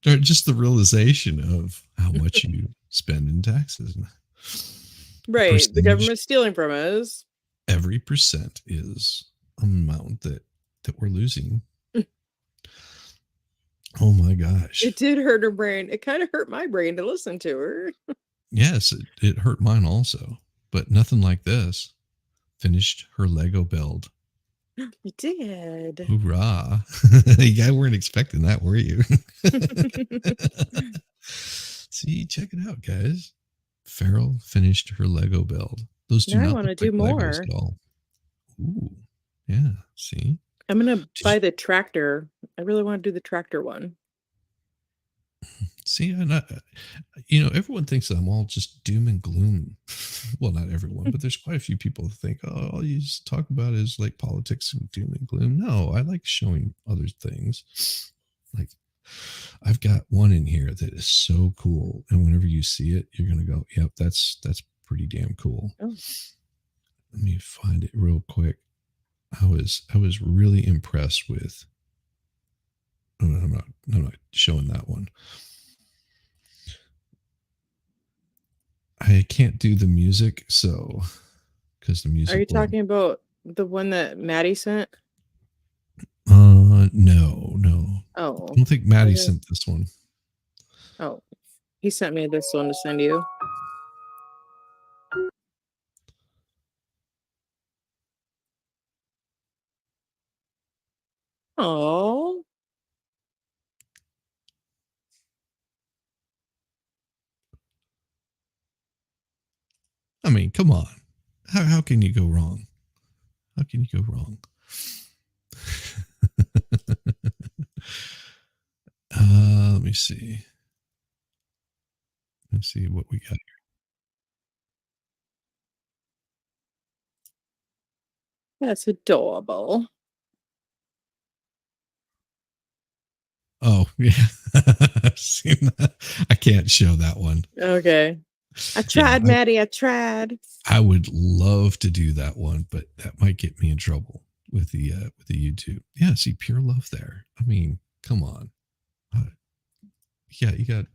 just the realization of how much you spend in taxes. Right. The government's stealing from us. Every percent is an amount that we're losing. Oh my gosh. It did hurt her brain. It kind of hurt my brain to listen to her. Yes, it hurt mine also, but nothing like this. Finished her Lego build. You did. Hoorah. You guys weren't expecting that, were you? See, check it out, guys. Farrell finished her Lego build. Those do not want to do more. Legos at all. Ooh, yeah. See, I'm gonna buy the tractor. I really want to do the tractor one. See, everyone thinks that I'm all just doom and gloom. Well, not everyone, but there's quite a few people that think, oh, all you just talk about is like politics and doom and gloom. No, I like showing other things. Like, I've got one in here that is so cool, and whenever you see it, you're gonna go, "Yep, that's pretty damn cool." Oh. Let me find it real quick. I was really impressed with. Oh, I'm not showing that one. I can't can't do the music, so because the music. Are you talking about the one that Maddie sent? No. I Oh, don't think Maddie okay. sent this one. Oh, he sent me this one to send you. Oh, I mean, come on. How can you go wrong? How can you go wrong? Let me see. Let's see what we got here. that's adorable. Oh, yeah. I've seen that. I can't show that one. Okay. I tried, Maddie. I tried. I would love to do that one, but that might get me in trouble with the YouTube. Yeah, see pure love there. I mean, come on. Yeah, you got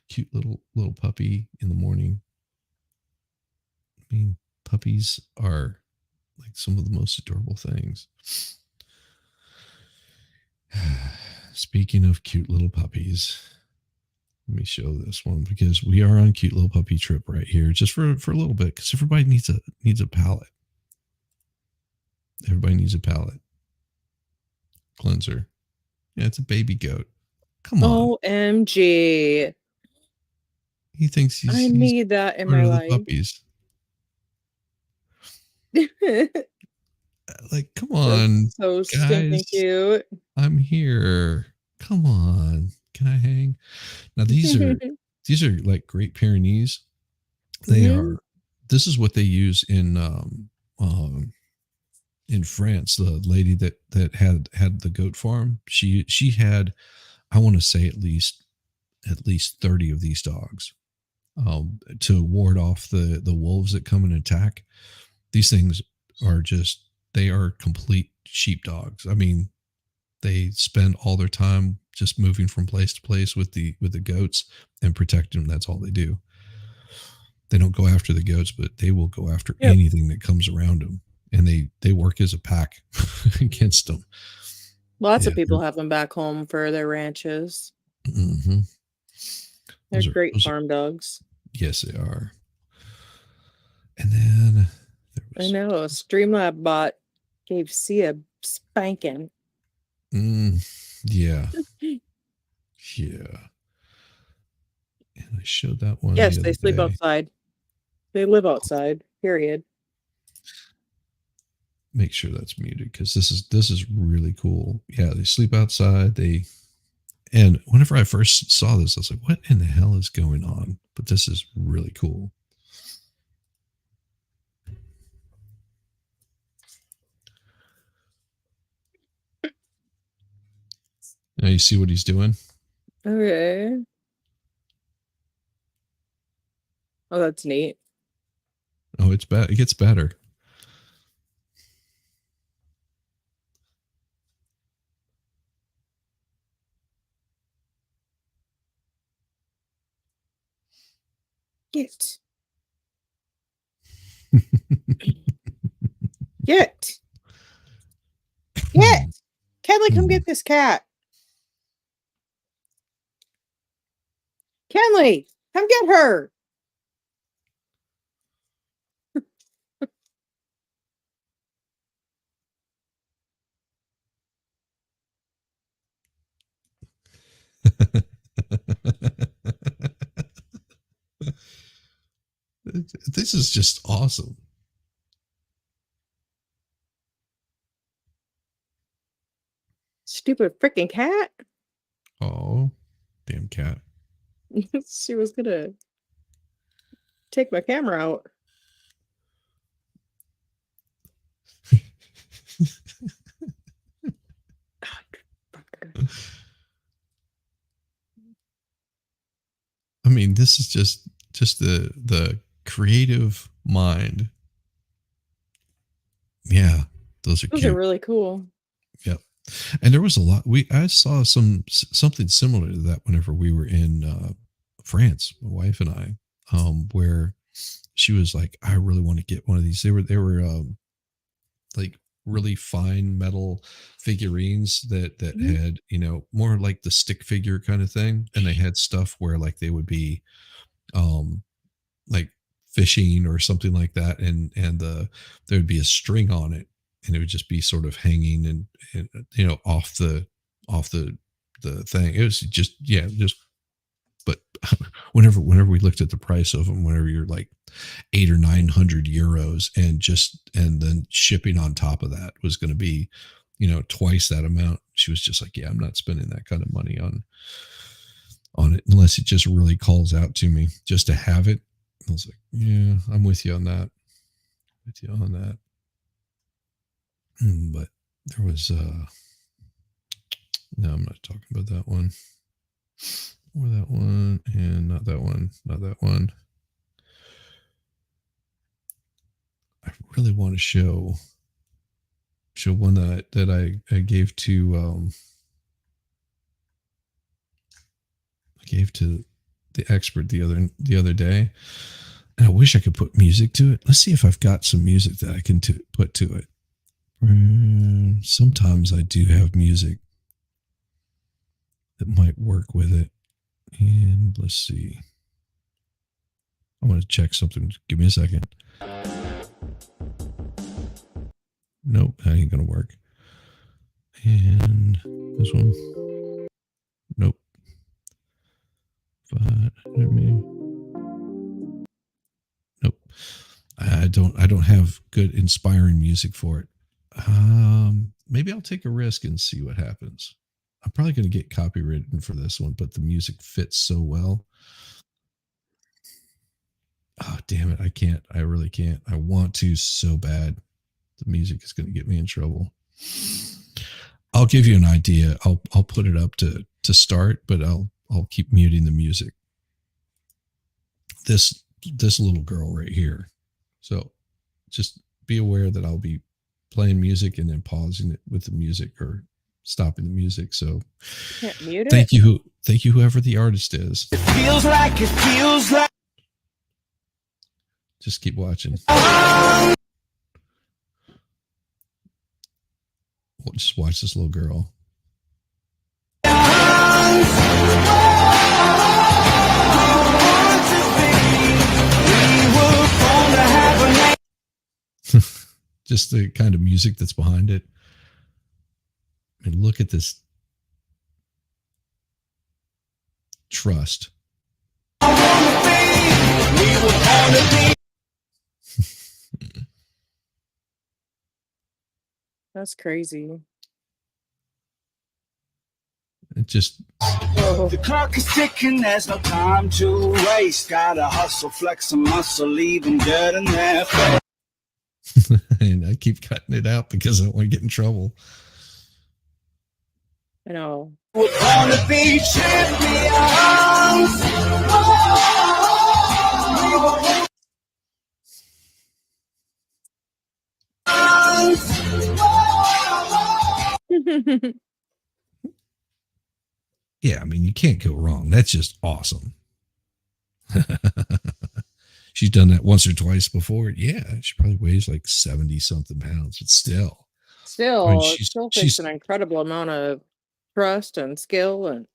cute little puppy in the morning. I mean, puppies are like some of the most adorable things. Speaking of cute little puppies, let me show this one because we are on cute little puppy trip right here, just for a little bit, because everybody needs a palate. Everybody needs a palate cleanser. Yeah, it's a baby goat. Come on. OMG. He thinks I he's need that in part my of the life. puppies. Like, come on, so guys. stinking cute. I'm here. Come on. Can I hang? Now these are like Great Pyrenees. They Mhm. are. This is what they use in France. The lady that had the goat farm. She had, I want to say at least 30 of these dogs, to ward off the wolves that come and attack. These things are just, they are complete sheepdogs. I mean, they spend all their time just moving from place to place with the goats and protecting them. That's all they do. They don't go after the goats, but they will go after anything that comes around them, and they work as a pack against them. Lots of people have them back home for their ranches. Mm-hmm. They're great farm dogs. Yes, they are. And then I know a Streamlab bot gave C a spanking. Yeah. Yeah. And I showed that one. Yes, the they other sleep day. outside. They live outside. Period. Make sure that's muted because this is really cool. Yeah, they sleep outside. And whenever I first saw this, I was like, "What in the hell is going on?" But this is really cool. Now you see what he's doing. Okay. Oh, that's neat. Oh, it's bad. It gets better. Get. Get. Get. Kenley, come get this cat. Kenley, come get her. This is just awesome. Stupid freaking cat. Oh, damn cat. She was gonna take my camera out. I mean, this is just the creative mind. Yeah, those are Those cute. are really cool. Yep. And there was a lot. I saw something similar to that whenever we were in France, my wife and I, where she was like, I really want to get one of these. They were like really fine metal figurines that Mhm. had, you know, more like the stick figure kind of thing, and they had stuff where like they would be um like fishing or something like that, and there would be a string on it, and it would just be sort of hanging and you know, off the thing. It was just, yeah, just, but whenever we looked at the price of them, whenever you're like 800 or 900 euros, and then shipping on top of that was going to be, you know, twice that amount, she was just like, yeah, I'm not spending that kind of money on it unless it just really calls out to me just to have it. I was like, yeah, I'm with you on that. With you on that. But there was no, I'm not talking about that one. Or that one, and not that one, not that one. I really want to show one that I gave to the expert the other day, and I wish I could put music to it. Let's see if I've got some music that I can put to it. Sometimes I do have music that might work with it, and let's see. I want to check something. Give me a second. Nope, that ain't gonna work. And this one. Nope. But nope. I don't have good inspiring music for it. Maybe I'll take a risk and see what happens. I'm probably going to get copyrighted for this one, but the music fits so well. Oh, damn it. I can't. I really can't. I want to so bad. The music is going to get me in trouble. I'll give you an idea. I'll put it up to start, but I'll keep muting the music. This little girl right here. So just be aware that I'll be playing music and then pausing it with the music or stopping the music. So Can't mute it. thank you whoever the artist is. It feels like just keep watching. Just watch this little girl. Just the kind of music that's behind it. And look at this trust. That's crazy. It just. Whoa. The clock is ticking, there's no time to waste. Gotta hustle, flex some muscle, leaving dirt in their face. And I keep cutting it out because I don't want to get in trouble. I know. We're gonna be champions. Yeah, I mean, you can't go wrong. That's just awesome. She's done that once or twice before. Yeah, she probably weighs like 70 something pounds, but still. Still, I mean, it still takes an incredible amount of trust and skill. And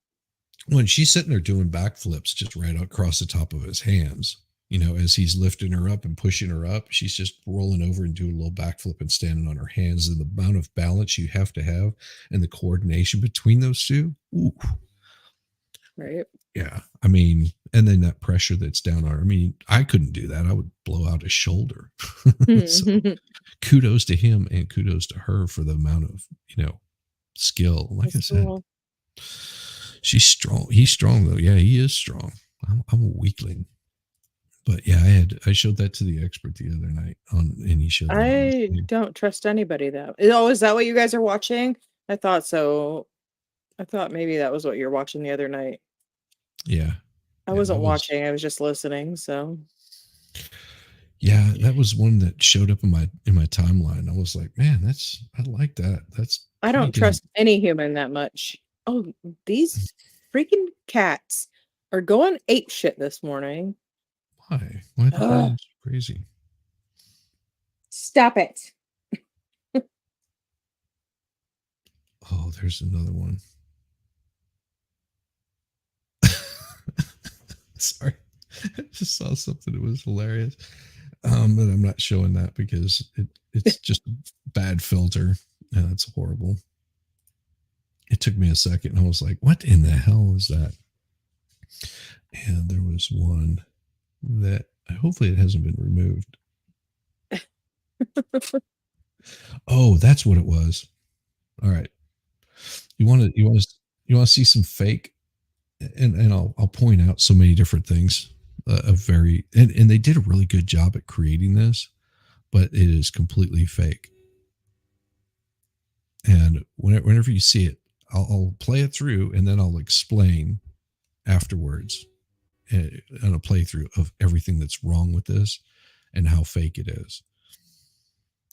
when she's sitting there doing backflips just right across the top of his hands, you know, as he's lifting her up and pushing her up, she's just rolling over and doing a little backflip and standing on her hands. And the amount of balance you have to have and the coordination between those two. Ooh. right. Yeah. I mean, and then that pressure that's down on her. I mean, I couldn't do that. I would blow out a shoulder. So kudos to him and kudos to her for the amount of, you know, skill. Like That's I said, cool. she's strong. He's strong though. Yeah, he is strong. I'm a weakling. But yeah, I showed that to the expert the other night and he showed that. I don't trust anybody though. Oh, is that what you guys are watching? I thought so. I thought maybe that was what you're watching the other night. Yeah. I wasn't watching. I was just listening. So yeah, that was one that showed up in my timeline. I was like, man, I like that. I don't trust any human that much. Oh, these freaking cats are going ape shit this morning. Why? Why the hell is crazy? Stop it. Oh, there's another one. Sorry. I just saw something that was hilarious. But I'm not showing that because it's just a bad filter. And that's horrible. It took me a second and I was like, what in the hell is that? And there was one that hopefully it hasn't been removed. Oh, that's what it was. All right. You want to see some fake, and I'll point out so many different things. And they did a really good job at creating this, but it is completely fake. And whenever you see it, I'll play it through and then I'll explain afterwards on a playthrough of everything that's wrong with this and how fake it is.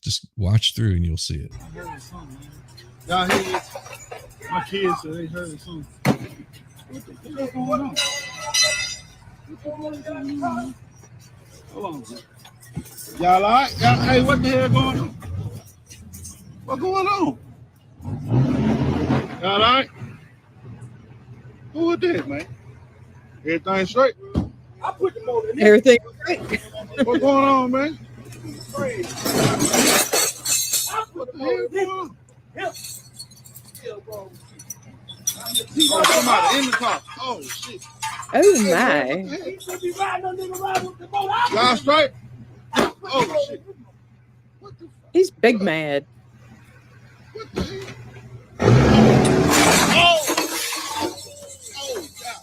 Just watch through and you'll see it. Y'all hear it? My kids said they heard it soon. What the hell going on? Hold on. Y'all all right? Hey, what the hell going on? What going on? Y'all all right? Who is this, man? Everything straight? I put them over there. Everything right. What's going on, man? What the hell going on? Oh, somebody in the car. Oh, shit. Oh my. Y'all straight? Oh, shit. What the fuck? He's big mad. What the hell? Oh! Oh, God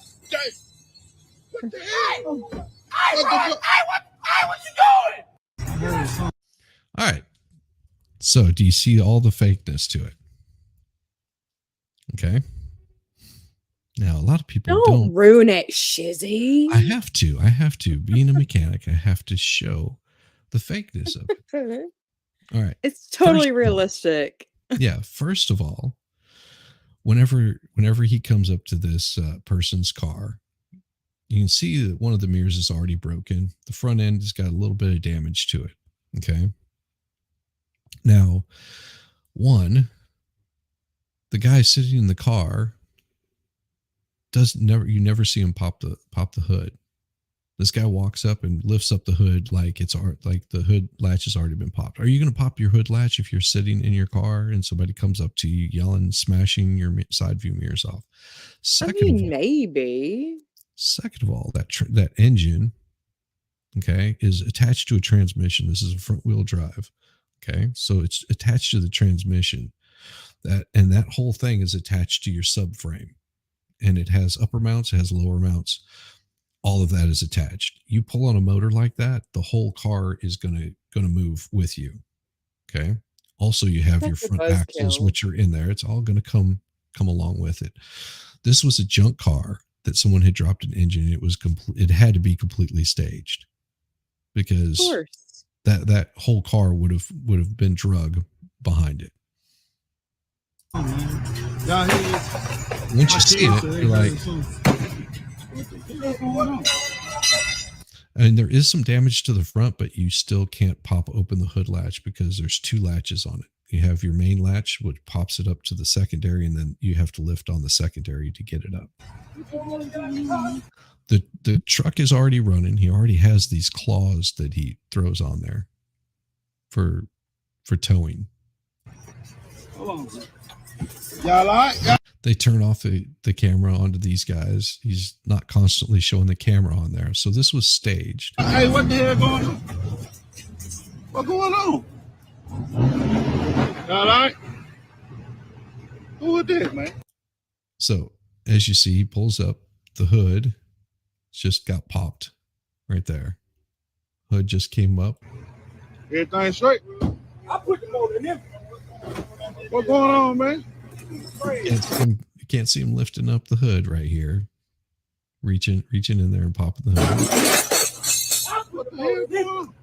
damn. What the hell? What the fuck? All right. So, do you see all the fakeness to it? Okay. Now, a lot of people don't ruin it, Shizzy. I have to. Being a mechanic, I have to show the fakeness of it. All right. It's totally realistic. Yeah. First of all, whenever he comes up to this person's car, you can see that one of the mirrors is already broken. The front end has got a little bit of damage to it. Okay. Now, the guy sitting in the car you never see him pop the hood. This guy walks up and lifts up the hood like the hood latch has already been popped. Are you going to pop your hood latch if you're sitting in your car and somebody comes up to you yelling, smashing your side view mirrors off? Maybe. Second of all, that engine, okay, is attached to a transmission. This is a front wheel drive. Okay, so it's attached to the transmission. That whole thing is attached to your subframe, and it has upper mounts, it has lower mounts. All of that is attached. You pull on a motor like that, the whole car is gonna move with you. Okay. Also, you have your front axles, which are in there. It's all gonna come along with it. This was a junk car that someone had dropped an engine. It had to be completely staged because that whole car would have been drug behind it. Y'all hear it? Once you see it, you're like, and there is some damage to the front, but you still can't pop open the hood latch because there's two latches on it. You have your main latch, which pops it up to the secondary, and then you have to lift on the secondary to get it up. The truck is already running. He already has these claws that he throws on there for towing. Hold on. Y'all all right? They turn off the camera onto these guys. He's not constantly showing the camera on there. So this was staged. Hey, what the hell going on? What's going on? Y'all all right? Who is this, man? So as you see, he pulls up the hood. Just got popped right there. Hood just came up. Everything straight? I put them over there. What's going on, man? You can't see him lifting up the hood right here. Reaching in there and popping the hood. What the hell going on?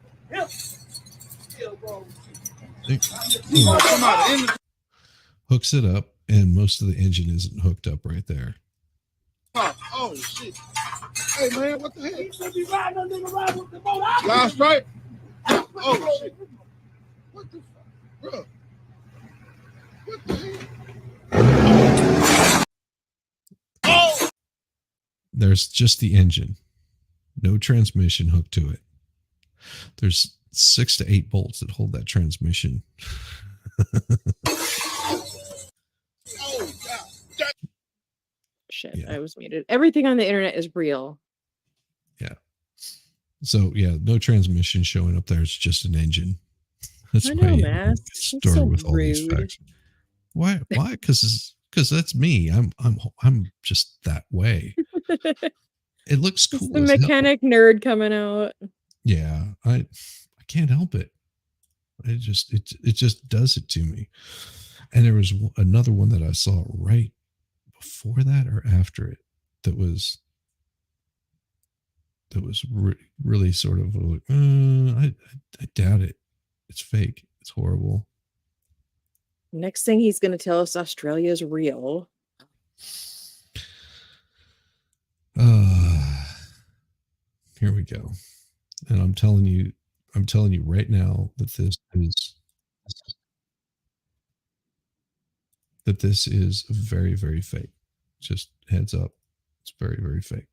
Hooks it up, and most of the engine isn't hooked up right there. Oh shit. Hey man, what the heck? He should be riding under the ride with the boat. Last strike. Oh shit. What the fuck? Bro. What the heck? Oh! There's just the engine. No transmission hooked to it. There's 6 to 8 bolts that hold that transmission. Shit, Yeah. I was muted. Everything on the internet is real. Yeah. So yeah, no transmission showing up there. It's just an engine. That's I why know, you Mass. get That's started so with all these rude. facts. Why? Because that's me. I'm just that way. It looks It's cool the as hell. mechanic nerd coming out. Yeah, I can't help it. It just does it to me. And there was another one that I saw right before that or after it that was really sort of like, I doubt it. It's fake. It's horrible. Next thing he's going to tell us Australia is real. Here we go. And I'm telling you right now that this is very, very fake. Just heads up. It's very, very fake.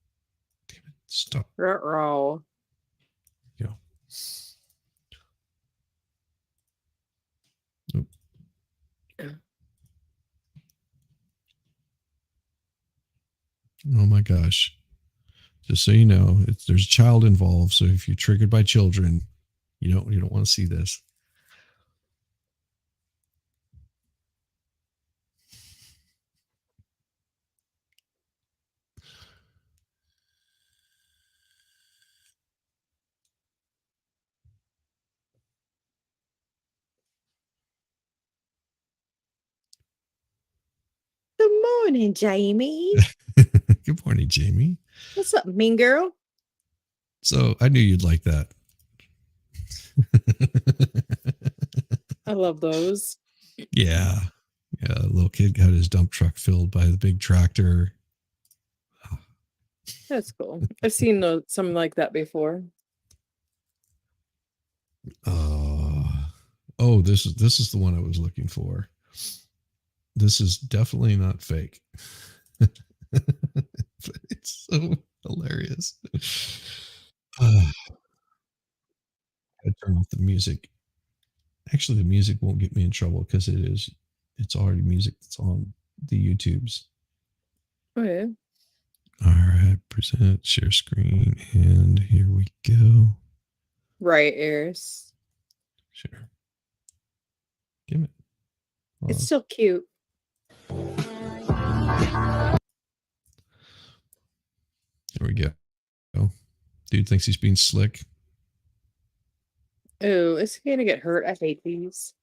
Damn it. Stop. Ruh-roh. Go. Nope. Oh my gosh. Just so you know, there's a child involved. So if you're triggered by children, you don't want to see this. Good morning, Jamie. Good morning, Jamie. What's up, mean girl? So I knew you'd like that. I love those. Yeah. Yeah. A little kid got his dump truck filled by the big tractor. That's cool. I've seen something like that before. Oh, this is the one I was looking for. This is definitely not fake. But it's so hilarious. I turn off the music. Actually, the music won't get me in trouble because it's already music that's on the YouTubes. Okay. All right, present, share screen, and here we go. Right, Eris. Sure. Give it. It's still cute. There we go. Dude thinks he's being slick. Oh, is he gonna get hurt? I hate these.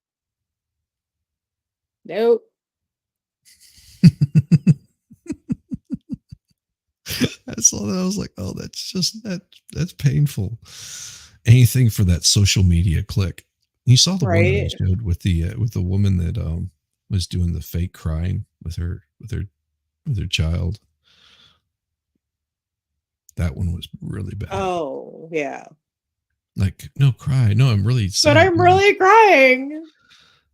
Nope. I saw that. I was like, oh, that's painful. Anything for that social media click. You saw the one that I showed with the woman that was doing the fake crying with her child. That one was really bad. Oh, yeah. Like, no, cry. No, I'm really sad. But I'm really crying.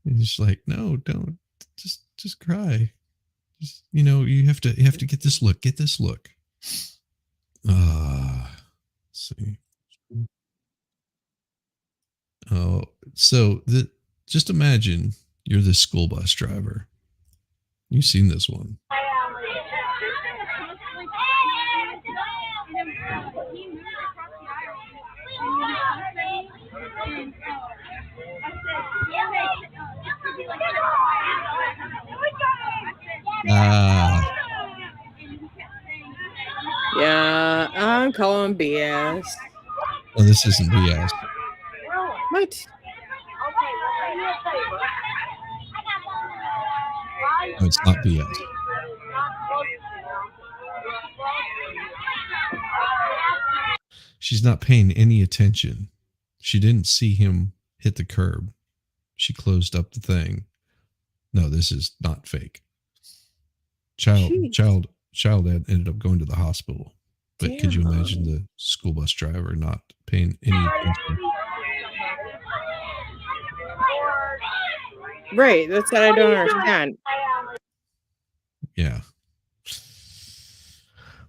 And she's like, no, don't. Just cry. Just, you have to get this look. Get this look. Let's see. Oh, so just imagine you're this school bus driver. You've seen this one. Yeah, I'm calling BS. Oh, this isn't BS. What? No, it's not BS. She's not paying any attention. She didn't see him hit the curb. She closed up the thing. No, this is not fake. Child ended up going to the hospital. But could you imagine the school bus driver not paying any attention? Right. That's what I don't understand. Yeah.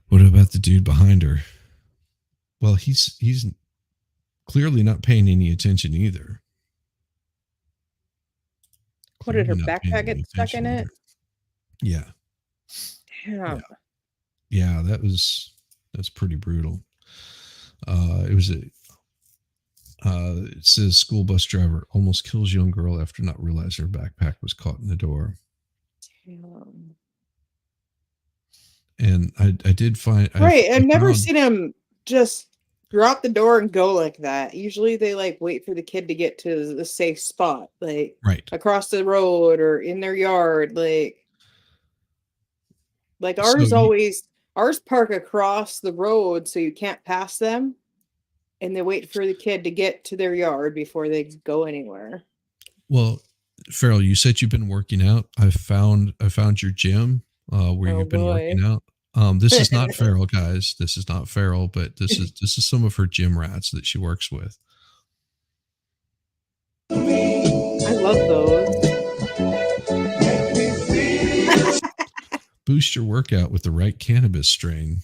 What about the dude behind her? Well, he's clearly not paying any attention either. What did her Clearly not paying backpack any get stuck in attention it? either. Yeah. Damn. Yeah, that's pretty brutal. It says school bus driver almost kills young girl after not realizing her backpack was caught in the door. Damn. And I did find Right. I've never seen him just drop the door and go like that. Usually they like wait for the kid to get to the safe spot, like right. across the road or in their yard, like ours So ours park across the road so you can't pass them, and they wait for the kid to get to their yard before they go anywhere. Well, Farrell, you said you've been working out. I found your gym where you've been working out. This is not Farrell, guys. This is not Farrell, but this is some of her gym rats that she works with. I love those. Boost your workout with the right cannabis strain.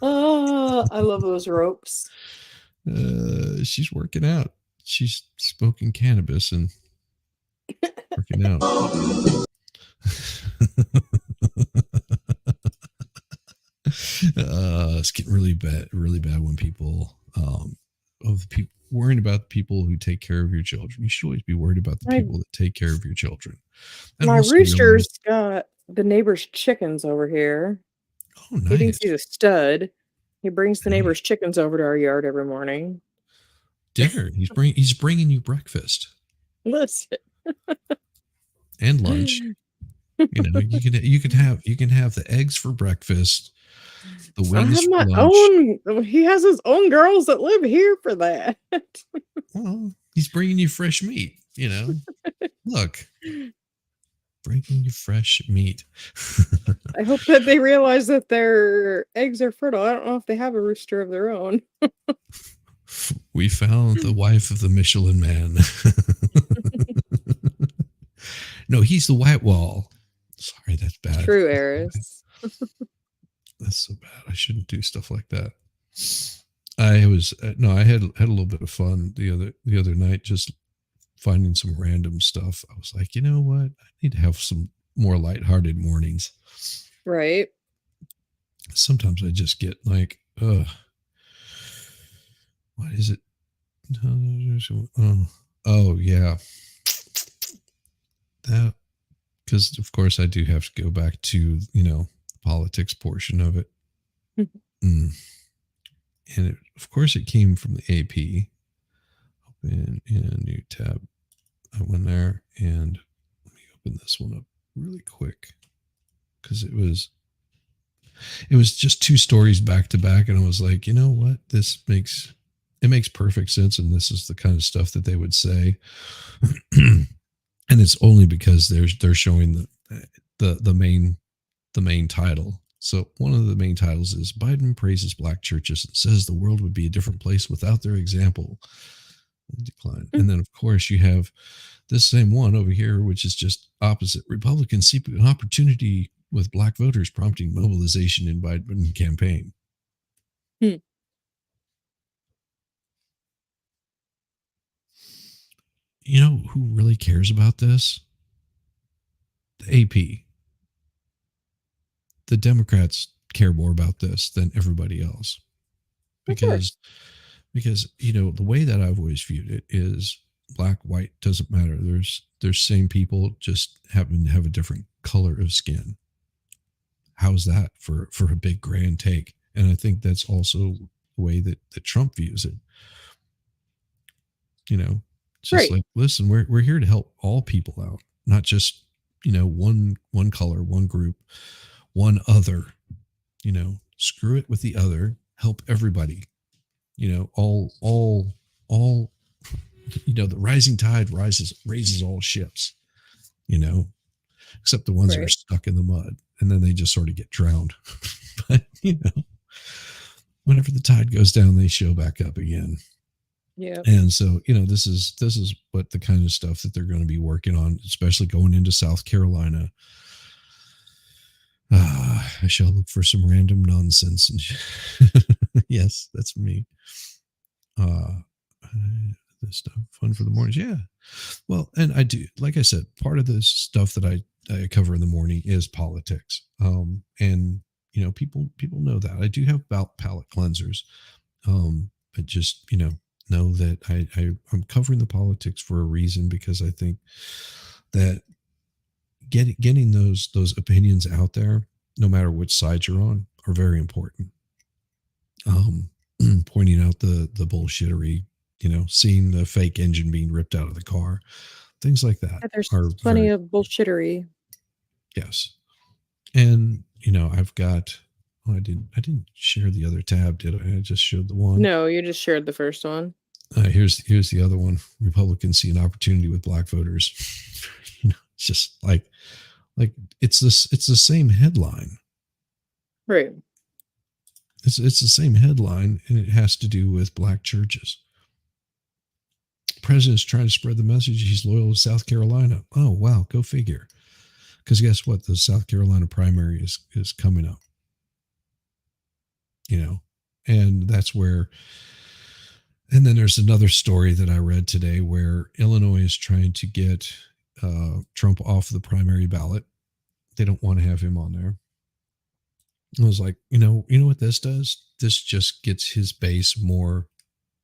Oh, I love those ropes. She's working out. She's smoking cannabis and working out. It's getting really bad when people worrying about the people who take care of your children. You should always be worried about the people that take care of your children. And my rooster's got the neighbor's chickens over here. Oh, nice. He thinks he's a stud. He brings the neighbor's chickens over to our yard every morning. Dinner. He's bringing you breakfast. Listen. And lunch. You know, you can have the eggs for breakfast. The wings for lunch. He has his own girls that live here for that. Well, he's bringing you fresh meat. You know, look, bringing you fresh meat. I hope that they realize that their eggs are fertile. I don't know if they have a rooster of their own. We found the wife of the Michelin Man. No, he's the white wall. Sorry, that's bad. True, Eris. That's so bad. I shouldn't do stuff like that. I had a little bit of fun the other night, just finding some random stuff. I was like, you know what? I need to have some more lighthearted mornings. Right. Sometimes I just get like, what is it? Oh yeah. That, because of course I do have to go back to, the politics portion of it. And of course it came from the AP. Open in a new tab. I went there and let me open this one up really quick because it was just two stories back to back, and I was like, you know what, it makes perfect sense, and this is the kind of stuff that they would say. And it's only because they're showing the main title. So one of the main titles is Biden praises black churches and says the world would be a different place without their example. Decline. And then of course you have this same one over here, which is just opposite. Republicans see an opportunity with black voters, prompting mobilization in Biden campaign. You know who really cares about this? The AP. The Democrats care more about this than everybody else. Because the way that I've always viewed it is black, white, doesn't matter. There's same people, just happen to have a different color of skin. How's that for a big grand take? And I think that's also the way that Trump views it. It's just like, listen, we're here to help all people out, not just, one color, one group, one other. Screw it with the other, help everybody. All the rising tide raises all ships, except the ones that are stuck in the mud, and then they just sort of get drowned. But whenever the tide goes down, they show back up again. Yeah. And so, this is what the kind of stuff that they're going to be working on, especially going into South Carolina. I shall look for some random nonsense. Yes, that's me. This stuff fun for the mornings. Yeah. Well, and I do, like I said, part of the stuff that I cover in the morning is politics. And people know that I do have palate cleansers. But just, know that I'm covering the politics for a reason, because I think that getting those opinions out there, no matter which side you're on, are very important. Pointing out the bullshittery, seeing the fake engine being ripped out of the car, things like that. There's are plenty very, of bullshittery. yes. And I've got, I didn't share the other tab, did I? I just showed the one. No, you just shared the first one. Here's the other one. Republicans see an opportunity with black voters. It's just like it's the same headline. Right. It's the same headline, and it has to do with black churches. President's trying to spread the message he's loyal to South Carolina. Oh wow, go figure. Because guess what? The South Carolina primary is coming up. And that's where. And then there's another story that I read today where Illinois is trying to get Trump off the primary ballot. They don't want to have him on there. I was like, you know what this does? This just gets his base more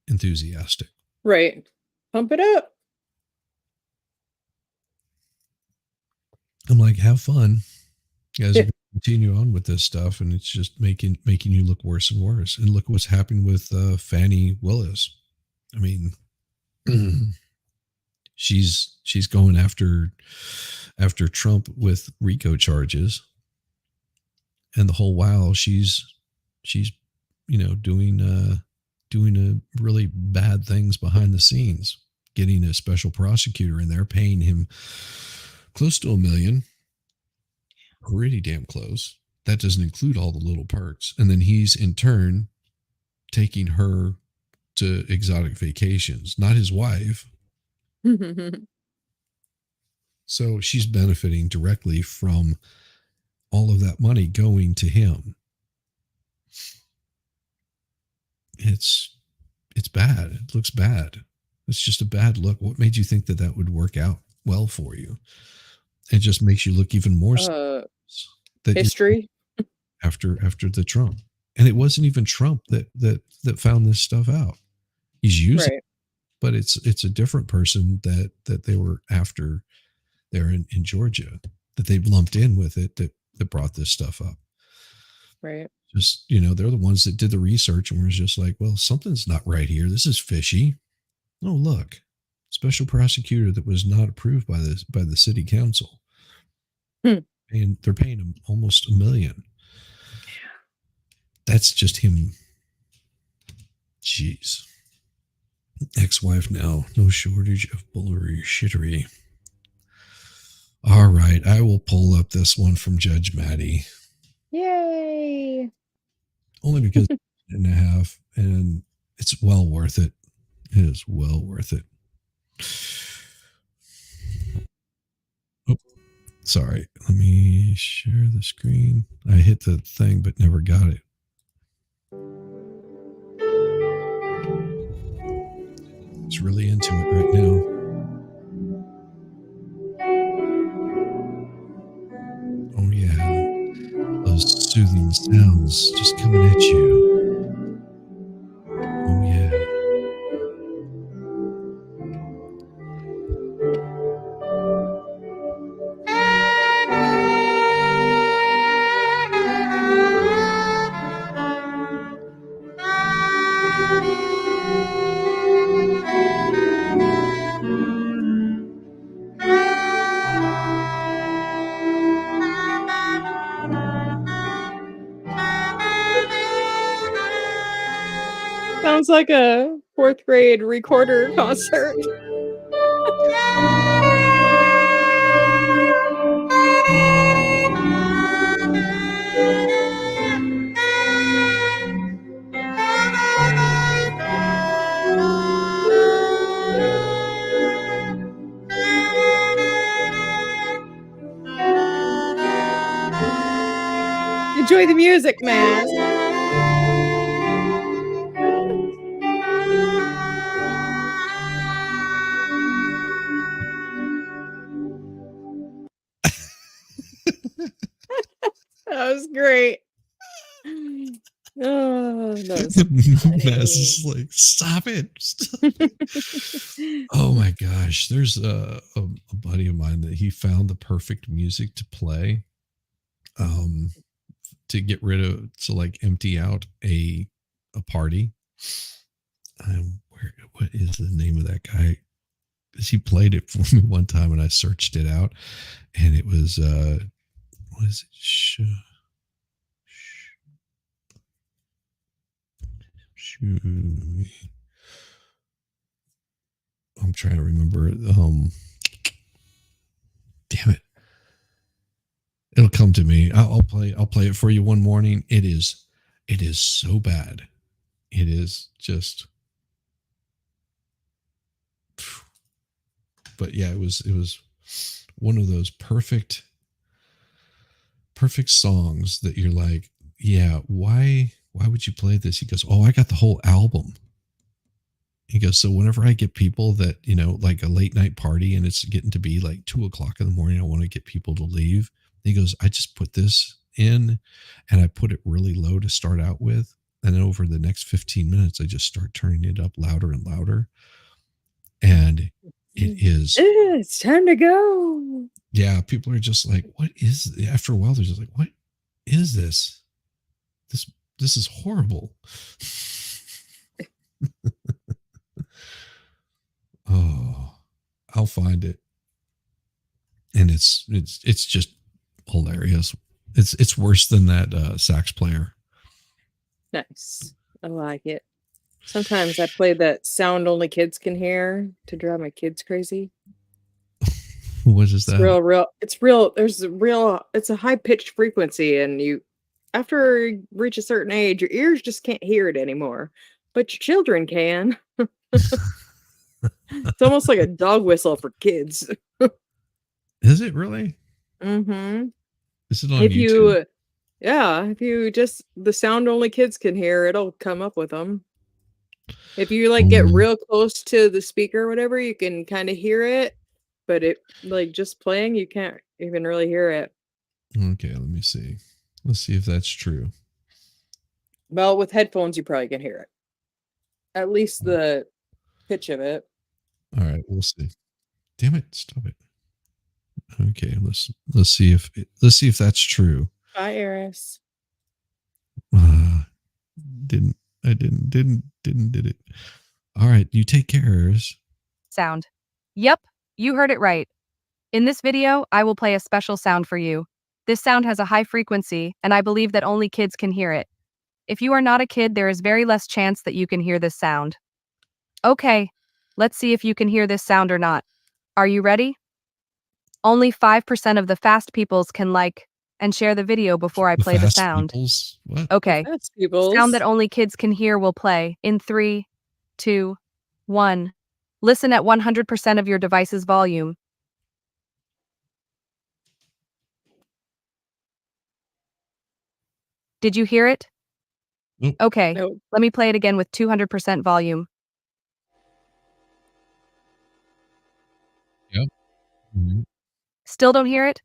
enthusiastic. Right. Pump it up. I'm like, have fun. You guys are going to continue on with this stuff, and it's just making you look worse and worse. And look what's happened with Fannie Willis. I mean, she's going after Trump with RICO charges, and the whole while she's doing really bad things behind the scenes, getting a special prosecutor in there, paying him close to $1 million, pretty damn close. That doesn't include all the little perks, and then he's in turn taking her to exotic vacations, not his wife. So she's benefiting directly from all of that money going to him. It's bad. It looks bad. It's just a bad look. What made you think that would work out well for you? It just makes you look even more History. after the Trump. And it wasn't even Trump that found this stuff out. He's using it, but it's a different person that they were after there in Georgia, that they've lumped in with it, that brought this stuff up. Right. Just, they're the ones that did the research and was just like, well, something's not right here. This is fishy. Oh, look, special prosecutor that was not approved by the city council. And they're paying him almost $1 million. That's just him. Jeez. Ex-wife now, no shortage of bullery shittery. All right, I will pull up this one from Judge Maddie. Yay! Only because and a half, and it's well worth it. It is well worth it. Oh, sorry. Let me share the screen. I hit the thing, but never got it. It's really into it right now. Oh yeah, those soothing sounds just coming at you. Oh yeah. Sounds like a 4th grade recorder concert. enjoy the music, man. That was great. Oh, that's Maz is like, stop it. Stop it. Oh my gosh. There's a buddy of mine that he found the perfect music to play to get rid of, to like empty out a party. What is the name of that guy? He played it for me one time and I searched it out and it was what is it? I'm trying to remember it. Damn it. It'll come to me. I'll play it for you one morning. It is so bad. It is just, but yeah, it was one of those perfect songs that you're like, yeah, why would you play this? He goes, oh, I got the whole album. He goes, so whenever I get people that, you know, like a late night party and it's getting to be like 2:00 in the morning, I want to get people to leave. He goes, I just put this in and I put it really low to start out with. And then over the next 15 minutes, I just start turning it up louder and louder. And it is. It's time to go. Yeah. People are just like, what is, after a while, they're just like, what is this? This is horrible. Oh, I'll find it. And it's just hilarious. It's worse than that sax player. Nice. I like it. Sometimes I play that sound only kids can hear to drive my kids crazy. What is It's that? real. It's a high pitched frequency, and after you reach a certain age, your ears just can't hear it anymore, but your children can. It's almost like a dog whistle for kids. Is it really? Mm-hmm. Is it on YouTube? If you just the sound only kids can hear, it'll come up with them. If you like get real close to the speaker or whatever, you can kind of hear it, but it like just playing, you can't even really hear it. Okay, let me see. Let's see if that's true. Well, with headphones, you probably can hear it. At least the pitch of it. All right, we'll see. Damn it! Stop it. Okay, let's see if that's true. Bye, Eris. Did it. All right, you take care, Eris. Sound. Yep, you heard it right. In this video, I will play a special sound for you. This sound has a high frequency, and I believe that only kids can hear it. If you are not a kid, there is very less chance that you can hear this sound. Okay, let's see if you can hear this sound or not. Are you ready? Only 5% of the fast peoples can like and share the video before I play the sound. Peoples? What? Okay. Fast peoples. Sound that only kids can hear will play in 3, 2, 1. Listen at 100% of your device's volume. Did you hear it? Nope. Okay, Nope. let me play it again with 200% volume. Yep. Mm-hmm. Still don't hear it?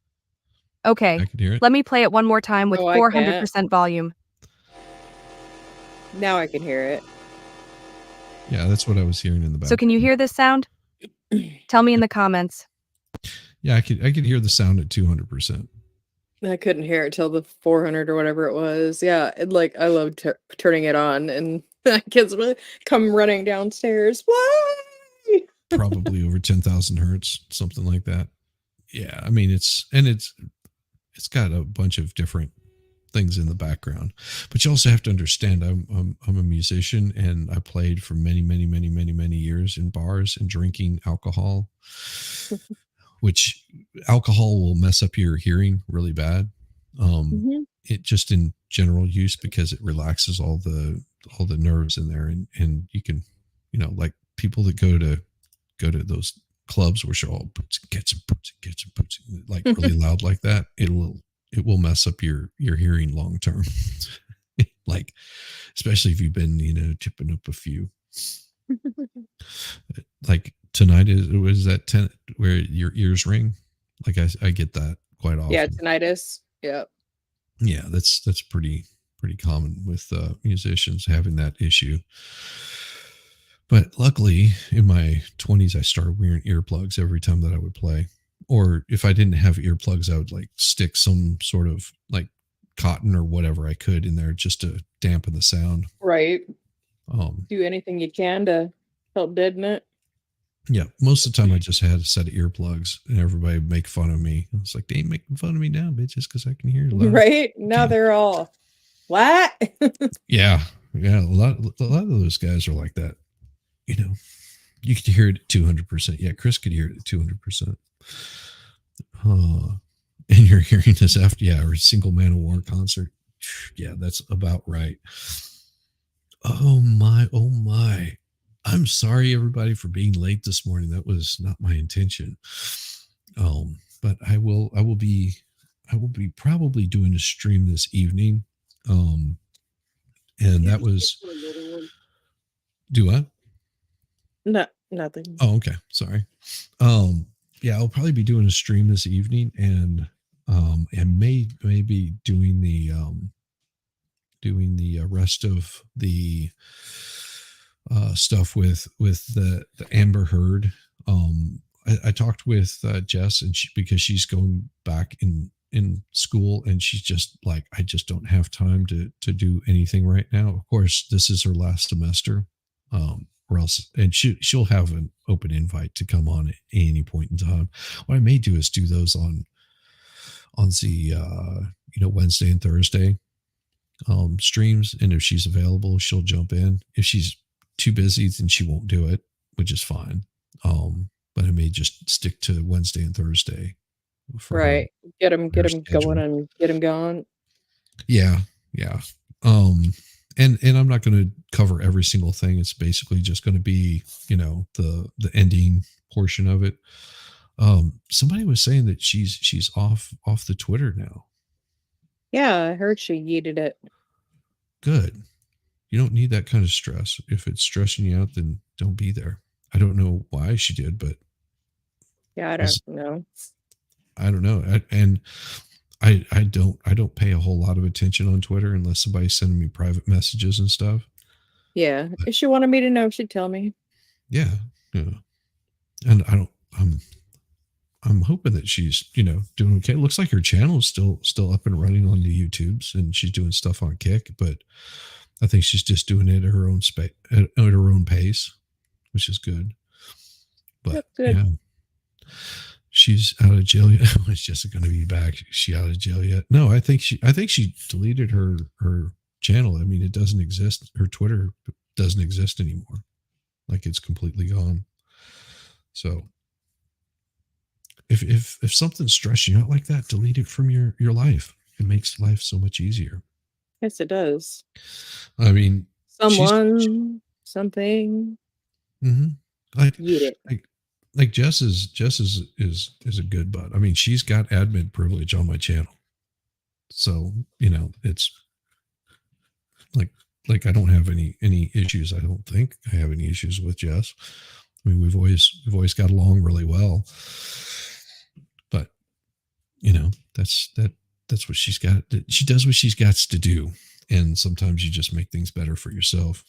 Okay, I can hear it. let me play it one more time with No, I 400% volume. Now I can hear it. Yeah, that's what I was hearing in the back. So can you hear this sound? Tell me in the comments. Yeah, I could hear the sound at 200%. I couldn't hear it till the 400 or whatever it was. Yeah, I loved turning it on, and the kids would come running downstairs. Why? Probably over 10,000 hertz, something like that. Yeah, I mean it's got a bunch of different things in the background, but you also have to understand I'm a musician and I played for many years in bars and drinking alcohol, which alcohol will mess up your hearing really bad. It just in general use because it relaxes all the nerves in there, and you can, like people that go to those clubs which are all boots and gets and boots and gets and boots, like really loud like that, it'll it will mess up your hearing long term. Like, especially if you've been, tipping up a few. Like tonight was that 10 where your ears ring. Like I get that quite often. Yeah, tinnitus. Yep. Yeah, that's pretty common with musicians having that issue. But luckily, in my 20s, I started wearing earplugs every time that I would play. Or if I didn't have earplugs, I would like stick some sort of like cotton or whatever I could in there just to dampen the sound. Right. Do anything you can to help deaden it. Yeah, most of the time I just had a set of earplugs, and everybody would make fun of me. I was like, they ain't making fun of me now, bitches, because I can hear you loud. Right now they're all what? Yeah. A lot of those guys are like that. You could hear it at 200%. Yeah, Chris could hear it at 200%. And you're hearing this after, or a Single Man of War concert. Yeah, that's about right. Oh my. I'm sorry, everybody, for being late this morning. That was not my intention. But I will be probably doing a stream this evening. And that was do what? No, nothing. Oh, okay. Sorry. Yeah, I'll probably be doing a stream this evening, and maybe doing the rest of the stuff with the Amber Heard. I talked with Jess, and because she's going back in school, and she's just like, I just don't have time to do anything right now. Of course, this is her last semester, or else, and she'll have an open invite to come on at any point in time. What I may do is do those on the Wednesday and Thursday streams, and if she's available, she'll jump in. If she's too busy, then she won't do it, which is fine. But I may just stick to Wednesday and Thursday. Right. Get them going and get them going. Yeah. And I'm not going to cover every single thing. It's basically just going to be, the ending portion of it. Somebody was saying that she's off the Twitter now. Yeah, I heard she yeeted it. Good. You don't need that kind of stress. If it's stressing you out, then don't be there. I don't know why she did, but yeah, I don't know. I don't know. And I don't pay a whole lot of attention on Twitter unless somebody's sending me private messages and stuff. Yeah. If she wanted me to know, she'd tell me. Yeah. And I'm hoping that she's, doing okay. It looks like her channel is still up and running on the YouTubes, and she's doing stuff on Kick, but I think she's just doing it at her own at her own pace, which is good. But that's good. Yeah, she's out of jail yet. Is Jessica going to be back? Is she out of jail yet? No, I think she deleted her channel. I mean, it doesn't exist. Her Twitter doesn't exist anymore. Like, it's completely gone. So if something's stressing you out like that, delete it from your life. It makes life so much easier. Yes, it does. I mean, something. Mm-hmm. It. Like Jess is a good butt. I mean, she's got admin privilege on my channel, so it's like I don't have any issues. I don't think I have any issues with Jess. I mean, we've always got along really well, but that's what she's got. She does what she's got to do, and sometimes you just make things better for yourself.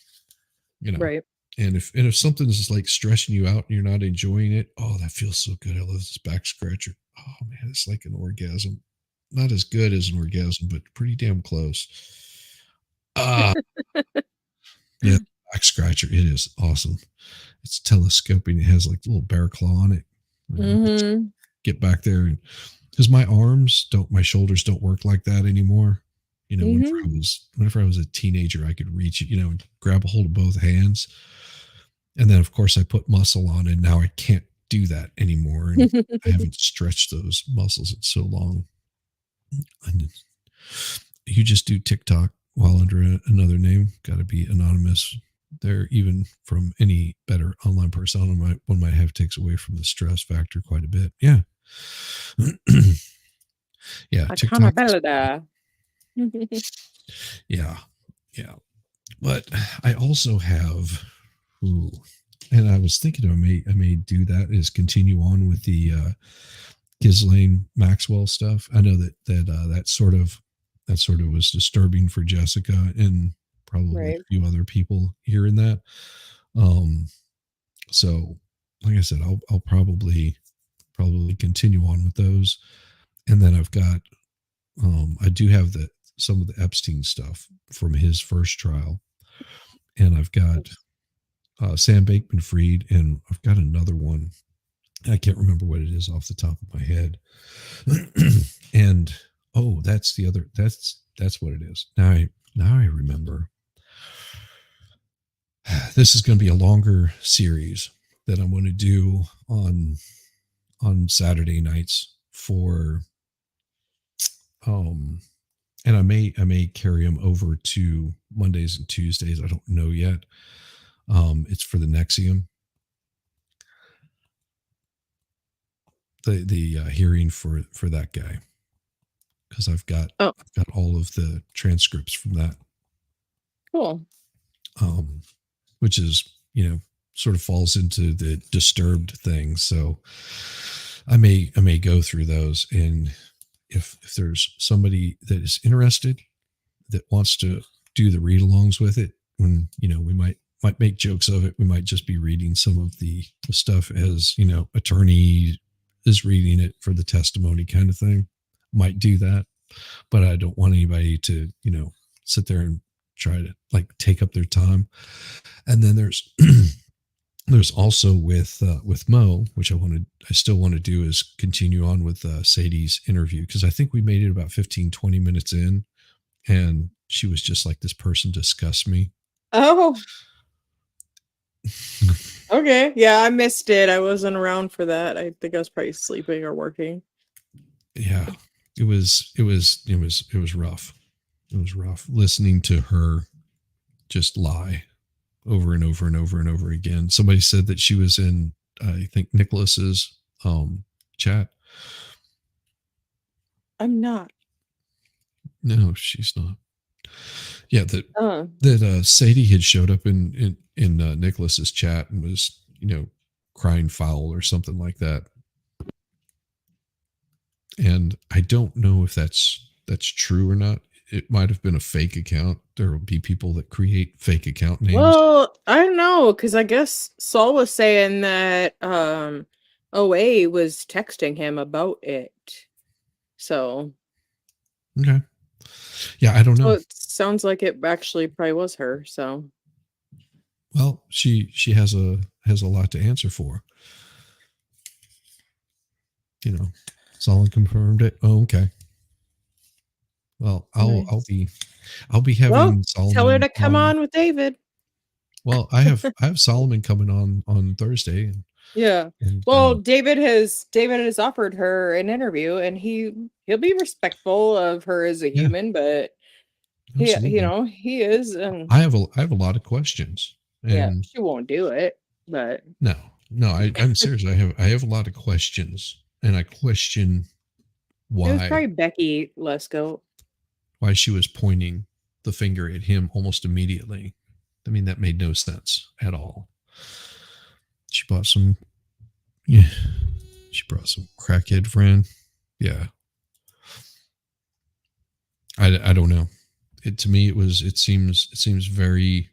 Right. And if something is like stressing you out and you're not enjoying it, oh, that feels so good. I love this back scratcher. Oh man, it's like an orgasm. Not as good as an orgasm, but pretty damn close. Yeah, back scratcher. It is awesome. It's telescoping. It has like a little bear claw on it. Mm-hmm. Get back there, because my shoulders don't work like that anymore. Whenever I was a teenager, I could reach it, and grab a hold of both hands. And then, of course, I put muscle on, and now I can't do that anymore. And I haven't stretched those muscles in so long. And you just do TikTok while under another name. Got to be anonymous there, even from any better online persona. One might have takes away from the stress factor quite a bit. Yeah. Yeah, TikTok. Accountability. Yeah, yeah. But I also have, ooh, and I was thinking I may do that is continue on with the Ghislaine Maxwell stuff. I know that sort of was disturbing for Jessica and probably Right. a few other people hearing that. Um, so like I said, I'll probably continue on with those, and then I've got I do have some of the Epstein stuff from his first trial, and I've got Sam Bankman-Fried, and I've got another one. I can't remember what it is off the top of my head. And oh, that's the other. That's what it is. Now I remember. This is going to be a longer series that I'm going to do on Saturday nights for and I may carry them over to Mondays and Tuesdays. I don't know yet. It's for the Nexium. The hearing for that guy, because I've got all of the transcripts from that. Cool. Which is, sort of falls into the disturbed thing. So I may go through those, and if there's somebody that is interested that wants to do the read-alongs with it, when we might make jokes of it. We might just be reading some of the stuff as attorney is reading it for the testimony kind of thing. Might do that, but I don't want anybody to sit there and try to take up their time. And then there's there's also with Mo, which I still want to do, is continue on with Sadie's interview, because I think we made it about 15-20 minutes in, and she was just like, this person disgusts me. Oh. Okay. Yeah, I missed it. I wasn't around for that. I think I was probably sleeping or working. Yeah. It was rough. It was rough listening to her just lie over and over and over and over again. Somebody said that she was in, I think, Nicholas's chat. I'm not. No, she's not. Yeah, that Sadie had showed up in Nicholas's chat and was crying foul or something like that. And I don't know if that's true or not. It might have been a fake account. There will be people that create fake account names. Well, I don't know, because I guess Saul was saying that OA was texting him about it. So okay. Yeah, I don't know. So it sounds like it actually probably was her. So well, she has a lot to answer for. Solid confirmed it. Oh, okay. Well, I'll be having Solomon. Tell her to come on with David. Well, I have Solomon coming on Thursday. Yeah. Well, David has offered her an interview, and he'll be respectful of her as a human, but he is. And I have a lot of questions. And she won't do it, but no, I'm serious. I have a lot of questions, and I question why. It was probably Becky Lesko. Why she was pointing the finger at him almost immediately. I mean, that made no sense at all. She bought some. Yeah, she brought some crackhead friend. Yeah, I don't know. To me, it seems very.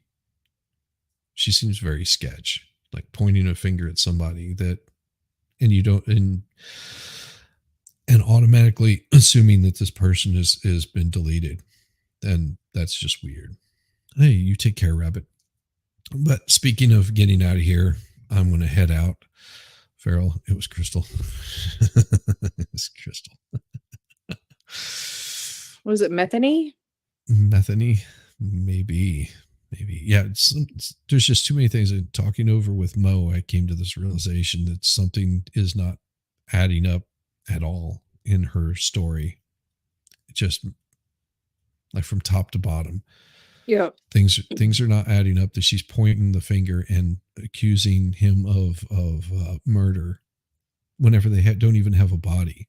She seems very sketch, like pointing a finger at somebody that, and you don't, and automatically assuming that this person has been deleted, and that's just weird. Hey, you take care, Rabbit. But speaking of getting out of here, I'm going to head out. Farrell, it was Crystal. It was Crystal. Was it Methany? Methany? Maybe. Yeah, there's just too many things. Talking over with Mo, I came to this realization that something is not adding up at all in her story. Just like from top to bottom. Yeah. Things are not adding up, that she's pointing the finger and accusing him of murder whenever they don't even have a body.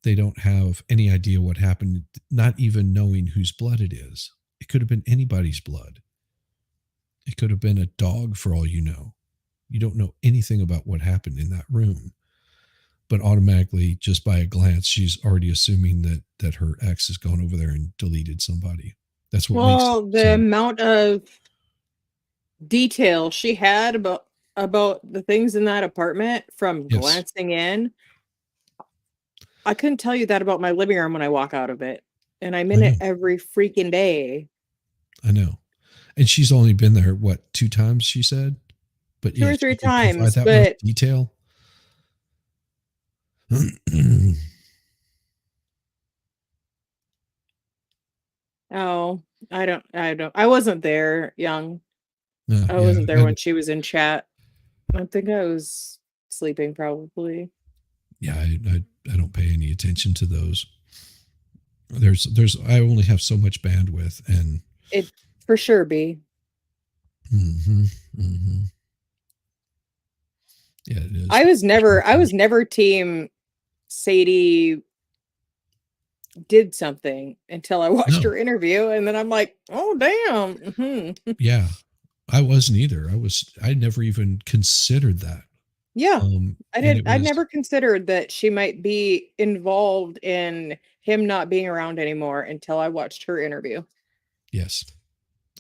They don't have any idea what happened, not even knowing whose blood it is. It could have been anybody's blood. It could have been a dog for all you know. You don't know anything about what happened in that room. But automatically, just by a glance, she's already assuming that her ex has gone over there and deleted somebody. That's what makes Well, it the so. amount of detail she had about the things in that apartment from Yes. glancing in, I couldn't tell you that about my living room when I walk out of it. And I'm in I it know. every freaking day. I know. And she's only been there, what, 2 times, she said? But Two or yet three she could provide times, that much but detail. oh, I wasn't there, young. No, I yeah, wasn't there when she was in chat. I think I was sleeping probably. yeah, I don't pay any attention to those. There's I only have so much bandwidth, and It for sure be. mhm, mhm. Yeah, it is. I was never team Sadie did something until I watched No, her interview, and then I'm like, oh damn. Mhm. yeah, I wasn't either. I never even considered that. Yeah. And it I'd was, never considered that she might be involved in him not being around anymore until I watched her interview. yes.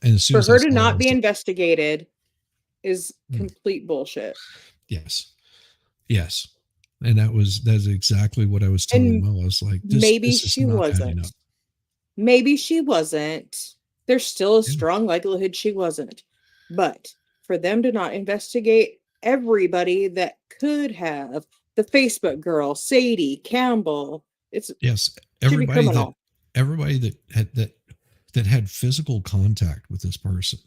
And as soon For as I her to saw that, I not was be like, investigated is "Mm, complete bullshit. yes, yes. And that's exactly what I was telling And Mo. I was like, maybe this is she not adding wasn't. up. Maybe she wasn't. There's still a Yeah. strong likelihood she wasn't. But for them to not investigate everybody that could have, the Facebook girl, Sadie, Campbell, it Yes, should be criminal. everybody that had physical contact with this person,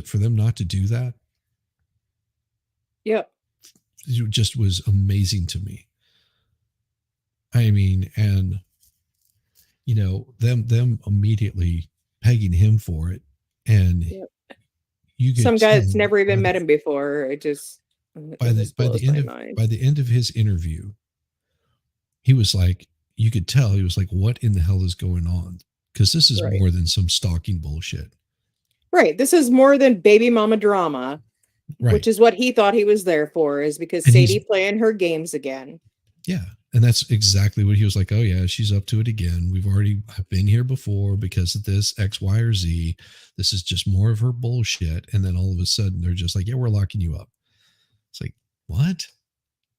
for them not to do that, Yep. it just was amazing to me. I mean, and them immediately pegging him for it, and Yep. you could Some guy that's tell never even met him before. It just blows my mind. by the end of his interview, he was like, you could tell he was like, what in the hell is going on? Because this is Right. more than some stalking bullshit. Right. This is more than baby mama drama, Right. which is what he thought he was there for, is because And Sadie playing her games again. Yeah. And that's exactly what he was like. Oh yeah, she's up to it again. I've been here before because of this X, Y, or Z. This is just more of her bullshit. And then all of a sudden they're just like, yeah, we're locking you up. It's like, what?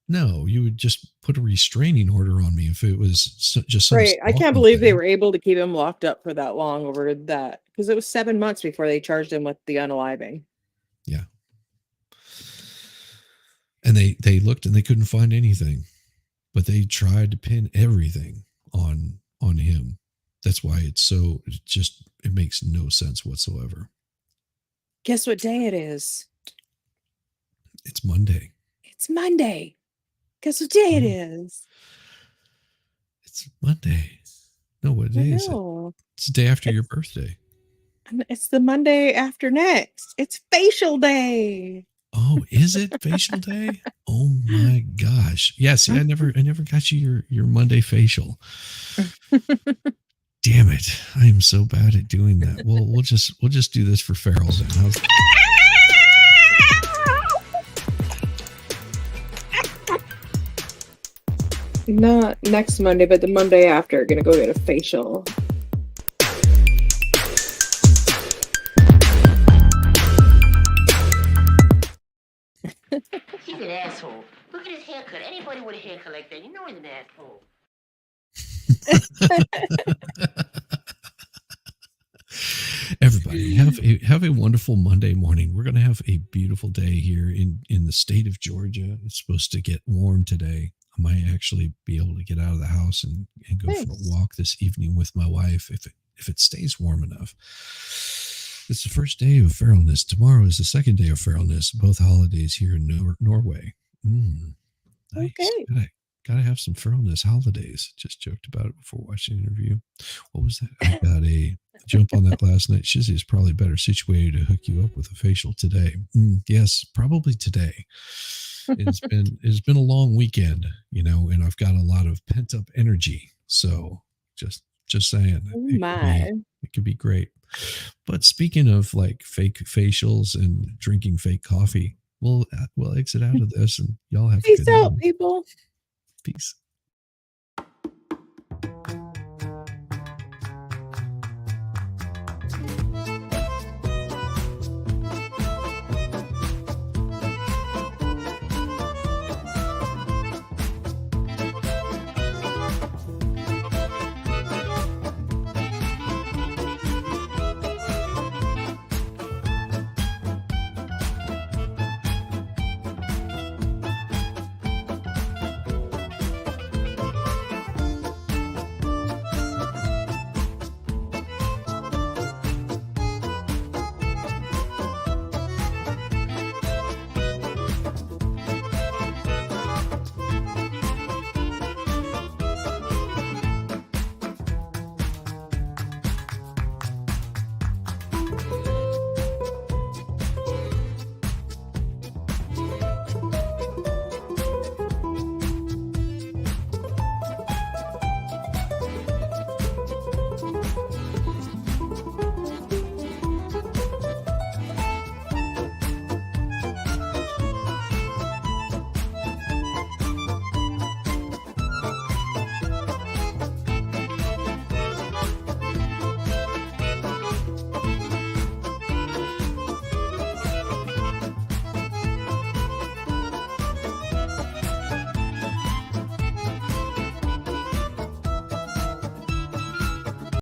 No, you would just put a restraining order on me if it was just some Right. I can't stalking believe they thing. were able to keep him locked up for that long over that, because it was 7 months before they charged him with the unaliving. Yeah. And they looked and they couldn't find anything, but they tried to pin everything on him. That's why it makes no sense whatsoever. Guess what day it is? It's Monday. It's Monday. Guess what day it is? It's Monday. No, what day is it? It's the day after your birthday. It's the Monday after next. It's facial day. Oh, is it facial day? Oh my gosh. Yeah, see, I never got you your Monday facial. Damn it. I am so bad at doing that. Well, we'll just do this for Farrell then. Not next Monday, but the Monday after. Gonna go get a facial. He's an asshole. Look at his haircut. Anybody with a haircut like that, you know he's an asshole. Everybody have a wonderful Monday morning. We're going to have a beautiful day here in the state of Georgia. It's supposed to get warm today. I might actually be able to get out of the house and go for a walk this evening with my wife if it stays warm enough. It's the first day of feralness. Tomorrow is the second day of feralness. Both holidays here in Norway. Nice. Okay. Gotta have some feralness holidays. Just joked about it before watching the interview. What was that? I got a jump on that last night. Shizzy is probably better situated to hook you up with a facial today. Yes, probably today. it's been a long weekend, and I've got a lot of pent up energy. So just saying, Oh it my. could be great. But speaking of like fake facials and drinking fake coffee, we'll exit out of this, and y'all have a Peace good out, evening. people. Peace.